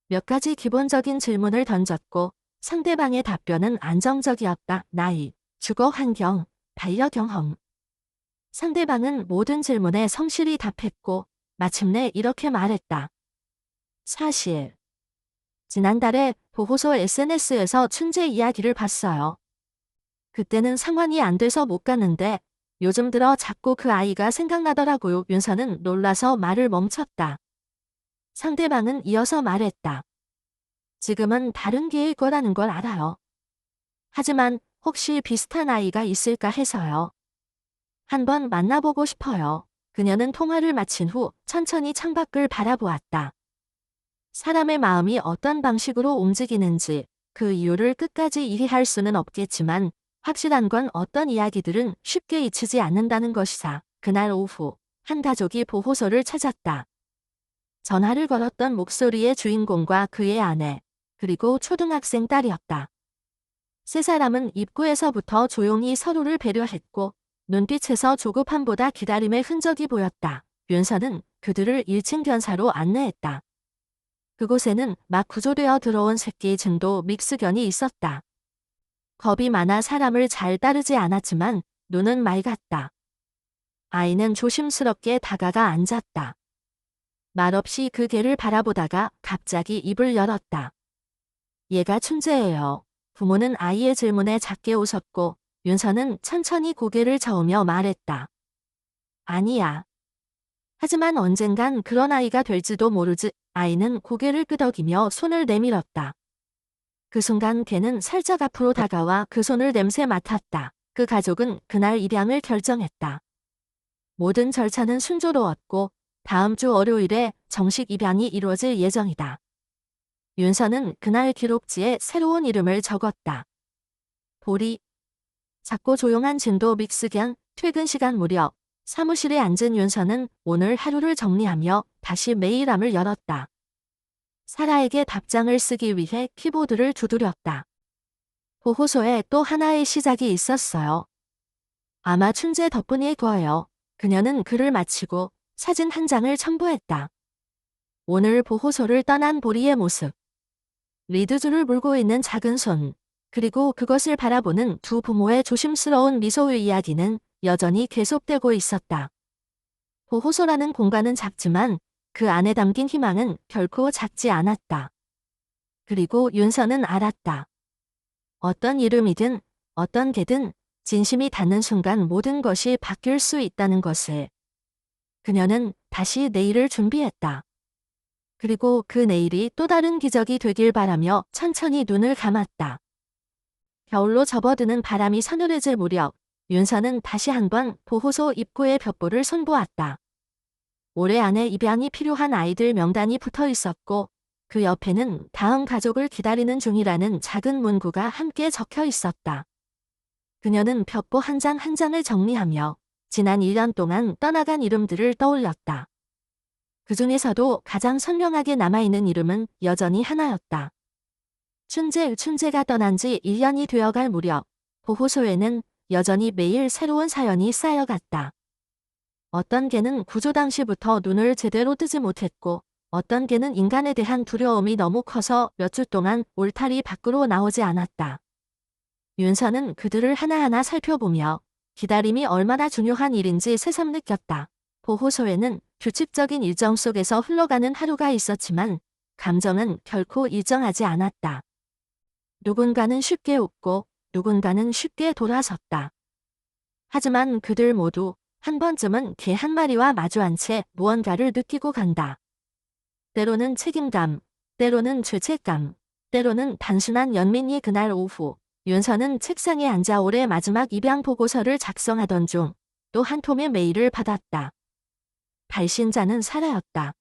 몇 가지 기본적인 질문을 던졌고 상대방의 답변은 안정적이었다. 나이, 주거 환경, 반려 경험. 상대방은 모든 질문에 성실히 답했고 마침내 이렇게 말했다. 사실 지난달에 보호소 SNS에서 춘재 이야기를 봤어요. 그때는 상황이 안 돼서 못 갔는데 요즘 들어 자꾸 그 아이가 생각나더라고요. 윤서는 놀라서 말을 멈췄다. 상대방은 이어서 말했다. 지금은 다른 개일 거라는 걸 알아요. 하지만 혹시 비슷한 아이가 있을까 해서요. 한번 만나보고 싶어요. 그녀는 통화를 마친 후 천천히 창밖을 바라보았다. 사람의 마음이 어떤 방식으로 움직이는지 그 이유를 끝까지 이해할 수는 없겠지만 확실한 건 어떤 이야기들은 쉽게 잊히지 않는다는 것이다. 그날 오후 한 가족이 보호소를 찾았다. 전화를 걸었던 목소리의 주인공과 그의 아내, 그리고 초등학생 딸이었다. 세 사람은 입구에서부터 조용히 서로를 배려했고 눈빛에서 조급함보다 기다림의 흔적이 보였다. 윤서는 그들을 1층 견사로 안내했다. 그곳에는 막 구조되어 들어온 새끼 진도 믹스견이 있었다. 겁이 많아 사람을 잘 따르지 않았지만 눈은 맑았다. 아이는 조심스럽게 다가가 앉았다. 말없이 그 개를 바라보다가 갑자기 입을 열었다. 얘가 춘재예요. 부모는 아이의 질문에 작게 웃었고 윤서는 천천히 고개를 저으며 말했다. 아니야. 하지만 언젠간 그런 아이가 될지도 모르지. 아이는 고개를 끄덕이며 손을 내밀었다. 그 순간 개는 살짝 앞으로 다가와 그 손을 냄새 맡았다. 그 가족은 그날 입양을 결정했다. 모든 절차는 순조로웠고 다음 주 월요일에 정식 입양이 이루어질 예정이다. 윤서는 그날 기록지에 새로운 이름을 적었다. 보리. 작고 조용한 진도 믹스견. 퇴근 시간 무렵 사무실에 앉은 윤서는 오늘 하루를 정리하며 다시 메일함을 열었다. 사라에게 답장을 쓰기 위해 키보드를 두드렸다. 보호소에 또 하나의 시작이 있었어요. 아마 춘재 덕분일 거예요. 그녀는 글을 마치고 사진 한 장을 첨부했다. 오늘 보호소를 떠난 보리의 모습. 리드줄을 물고 있는 작은 손. 그리고 그것을 바라보는 두 부모의 조심스러운 미소의 이야기는 여전히 계속되고 있었다. 보호소라는 공간은 작지만 그 안에 담긴 희망은 결코 작지 않았다. 그리고 윤서는 알았다. 어떤 이름이든 어떤 개든 진심이 닿는 순간 모든 것이 바뀔 수 있다는 것을. 그녀는 다시 내일을 준비했다. 그리고 그 내일이 또 다른 기적이 되길 바라며 천천히 눈을 감았다. 겨울로 접어드는 바람이 서늘해질 무렵 윤서는 다시 한번 보호소 입구의 벽보를 손보았다. 올해 안에 입양이 필요한 아이들 명단이 붙어 있었고 그 옆에는 다음 가족을 기다리는 중이라는 작은 문구가 함께 적혀 있었다. 그녀는 벽보 한 장 한 장을 정리하며 지난 1년 동안 떠나간 이름들을 떠올렸다. 그 중에서도 가장 선명하게 남아있는 이름은 여전히 하나였다. 춘재가 떠난 지 1년이 되어갈 무렵 보호소에는 여전히 매일 새로운 사연이 쌓여갔다. 어떤 개는 구조 당시부터 눈을 제대로 뜨지 못했고 어떤 개는 인간에 대한 두려움이 너무 커서 몇 주 동안 울타리 밖으로 나오지 않았다. 윤서는 그들을 하나하나 살펴보며 기다림이 얼마나 중요한 일인지 새삼 느꼈다. 보호소에는 규칙적인 일정 속에서 흘러가는 하루가 있었지만 감정은 결코 일정하지 않았다. 누군가는 쉽게 웃고 누군가는 쉽게 돌아섰다. 하지만 그들 모두 한 번쯤은 개 한 마리와 마주한 채 무언가를 느끼고 간다. 때로는 책임감, 때로는 죄책감, 때로는 단순한 연민이. 그날 오후 윤서는 책상에 앉아 올해 마지막 입양 보고서를 작성하던 중 또 한 통의 메일을 받았다. 발신자는 사라였다.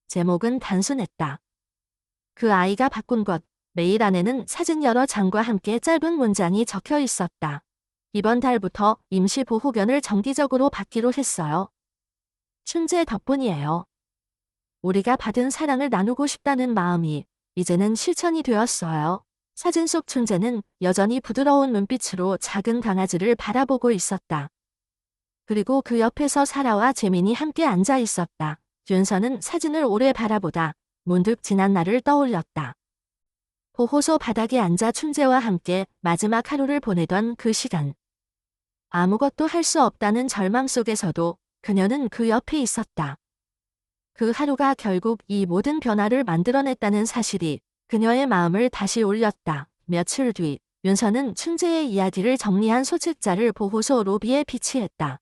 제목은 단순했다. 그 아이가 바꾼 것. 메일 안에는 사진 여러 장과 함께 짧은 문장이 적혀 있었다. 이번 달부터 임시 보호견을 정기적으로 받기로 했어요. 춘재 덕분이에요. 우리가 받은 사랑을 나누고 싶다는 마음이 이제는 실천이 되었어요. 사진 속 춘재는 여전히 부드러운 눈빛으로 작은 강아지를 바라보고 있었다. 그리고 그 옆에서 사라와 재민이 함께 앉아 있었다. 윤서는 사진을 오래 바라보다 문득 지난 날을 떠올렸다. 보호소 바닥에 앉아 춘재와 함께 마지막 하루를 보내던 그 시간. 아무것도 할 수 없다는 절망 속에서도 그녀는 그 옆에 있었다. 그 하루가 결국 이 모든 변화를 만들어냈다는 사실이 그녀의 마음을 다시 올렸다. 며칠 뒤 윤서는 춘재의 이야기를 정리한 소책자를 보호소 로비에 비치했다.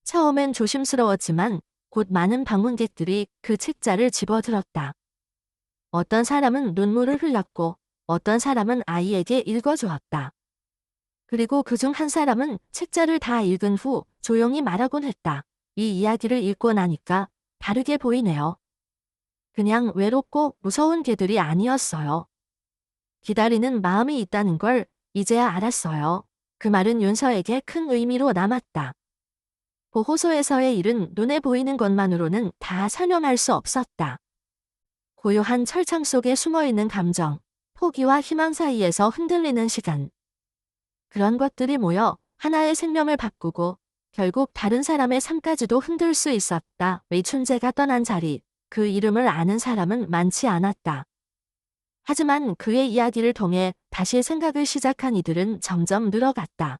처음엔 조심스러웠지만 곧 많은 방문객들이 그 책자를 집어들었다. 어떤 사람은 눈물을 흘렸고 어떤 사람은 아이에게 읽어주었다. 그리고 그중 한 사람은 책자를 다 읽은 후 조용히 말하곤 했다. 이 이야기를 읽고 나니까 다르게 보이네요. 그냥 외롭고 무서운 개들이 아니었어요. 기다리는 마음이 있다는 걸 이제야 알았어요. 그 말은 윤서에게 큰 의미로 남았다. 보호소에서의 일은 눈에 보이는 것만으로는 다 설명할 수 없었다. 고요한 철창 속에 숨어있는 감정, 포기와 희망 사이에서 흔들리는 시간. 그런 것들이 모여 하나의 생명을 바꾸고 결국 다른 사람의 삶까지도 흔들 수 있었다. 춘재가 떠난 자리, 그 이름을 아는 사람은 많지 않았다. 하지만 그의 이야기를 통해 다시 생각을 시작한 이들은 점점 늘어갔다.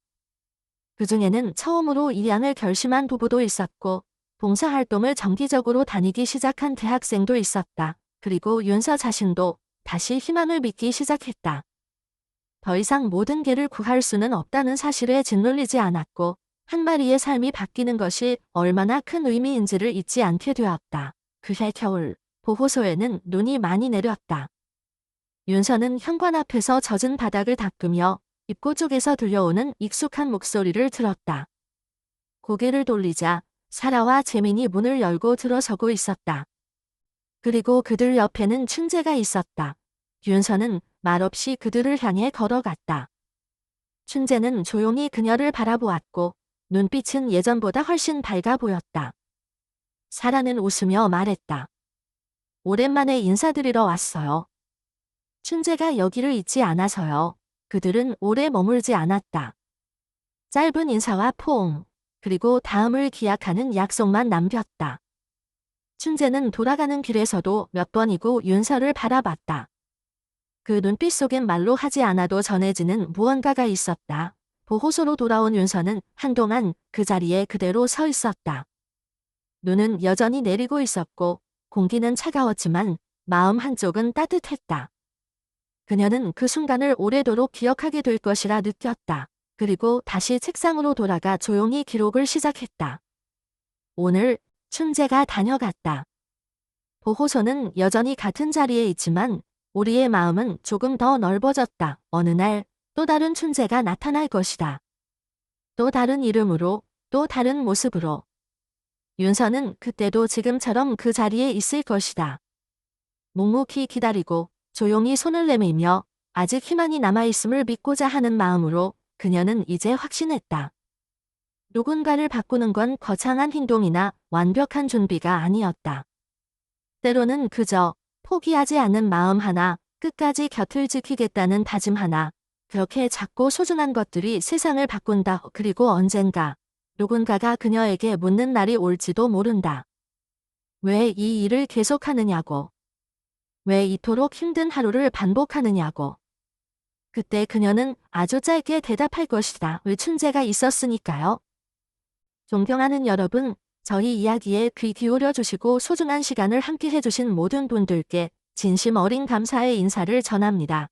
그 중에는 처음으로 입양을 결심한 부부도 있었고 봉사활동을 정기적으로 다니기 시작한 대학생도 있었다. 그리고 윤서 자신도 다시 희망을 믿기 시작했다. 더 이상 모든 개를 구할 수는 없다는 사실에 짓눌리지 않았고 한 마리의 삶이 바뀌는 것이 얼마나 큰 의미인지를 잊지 않게 되었다. 그해 겨울 보호소에는 눈이 많이 내렸다. 윤서는 현관 앞에서 젖은 바닥을 닦으며 입구 쪽에서 들려오는 익숙한 목소리를 들었다. 고개를 돌리자 사라와 재민이 문을 열고 들어서고 있었다. 그리고 그들 옆에는 춘재가 있었다. 윤서는 말없이 그들을 향해 걸어갔다. 춘재는 조용히 그녀를 바라보았고 눈빛은 예전보다 훨씬 밝아 보였다. 사라는 웃으며 말했다. 오랜만에 인사드리러 왔어요. 춘재가 여기를 잊지 않아서요. 그들은 오래 머물지 않았다. 짧은 인사와 포옹, 그리고 다음을 기약하는 약속만 남겼다. 춘재는 돌아가는 길에서도 몇 번이고 윤서를 바라봤다. 그 눈빛 속엔 말로 하지 않아도 전해지는 무언가가 있었다. 보호소로 돌아온 윤서는 한동안 그 자리에 그대로 서 있었다. 눈은 여전히 내리고 있었고 공기는 차가웠지만 마음 한쪽은 따뜻했다. 그녀는 그 순간을 오래도록 기억하게 될 것이라 느꼈다. 그리고 다시 책상으로 돌아가 조용히 기록을 시작했다. 오늘 춘재가 다녀갔다. 보호소는 여전히 같은 자리에 있지만 우리의 마음은 조금 더 넓어졌다. 어느 날 또 다른 춘재가 나타날 것이다. 또 다른 이름으로, 또 다른 모습으로. 윤서는 그때도 지금처럼 그 자리에 있을 것이다. 묵묵히 기다리고 조용히 손을 내밀며 아직 희망이 남아있음을 믿고자 하는 마음으로 그녀는 이제 확신했다. 누군가를 바꾸는 건 거창한 행동이나 완벽한 준비가 아니었다. 때로는 그저 포기하지 않는 마음 하나, 끝까지 곁을 지키겠다는 다짐 하나, 그렇게 작고 소중한 것들이 세상을 바꾼다. 그리고 언젠가 누군가가 그녀에게 묻는 날이 올지도 모른다. 왜 이 일을 계속하느냐고. 왜 이토록 힘든 하루를 반복하느냐고. 그때 그녀는 아주 짧게 대답할 것이다. 의춘제가 있었으니까요. 존경하는 여러분, 저희 이야기에 귀 기울여 주시고 소중한 시간을 함께 해주신 모든 분들께 진심 어린 감사의 인사를 전합니다.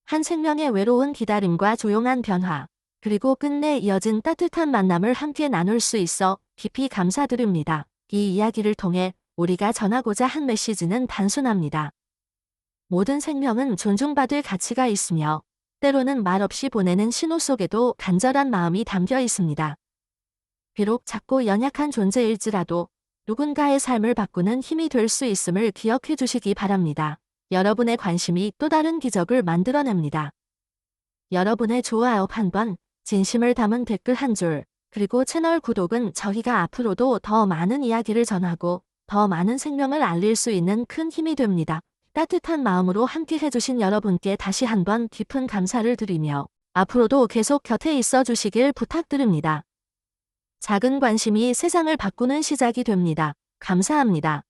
한 생명의 외로운 기다림과 조용한 변화, 그리고 끝내 이어진 따뜻한 만남을 함께 나눌 수 있어 깊이 감사드립니다. 이 이야기를 통해 우리가 전하고자 한 메시지는 단순합니다. 모든 생명은 존중받을 가치가 있으며 때로는 말없이 보내는 신호 속에도 간절한 마음이 담겨 있습니다. 비록 작고 연약한 존재일지라도 누군가의 삶을 바꾸는 힘이 될 수 있음을 기억해 주시기 바랍니다. 여러분의 관심이 또 다른 기적을 만들어냅니다. 여러분의 좋아요 한 번, 진심을 담은 댓글 한 줄, 그리고 채널 구독은 저희가 앞으로도 더 많은 이야기를 전하고 더 많은 생명을 알릴 수 있는 큰 힘이 됩니다. 따뜻한 마음으로 함께 해주신 여러분께 다시 한번 깊은 감사를 드리며 앞으로도 계속 곁에 있어 주시길 부탁드립니다. 작은 관심이 세상을 바꾸는 시작이 됩니다. 감사합니다.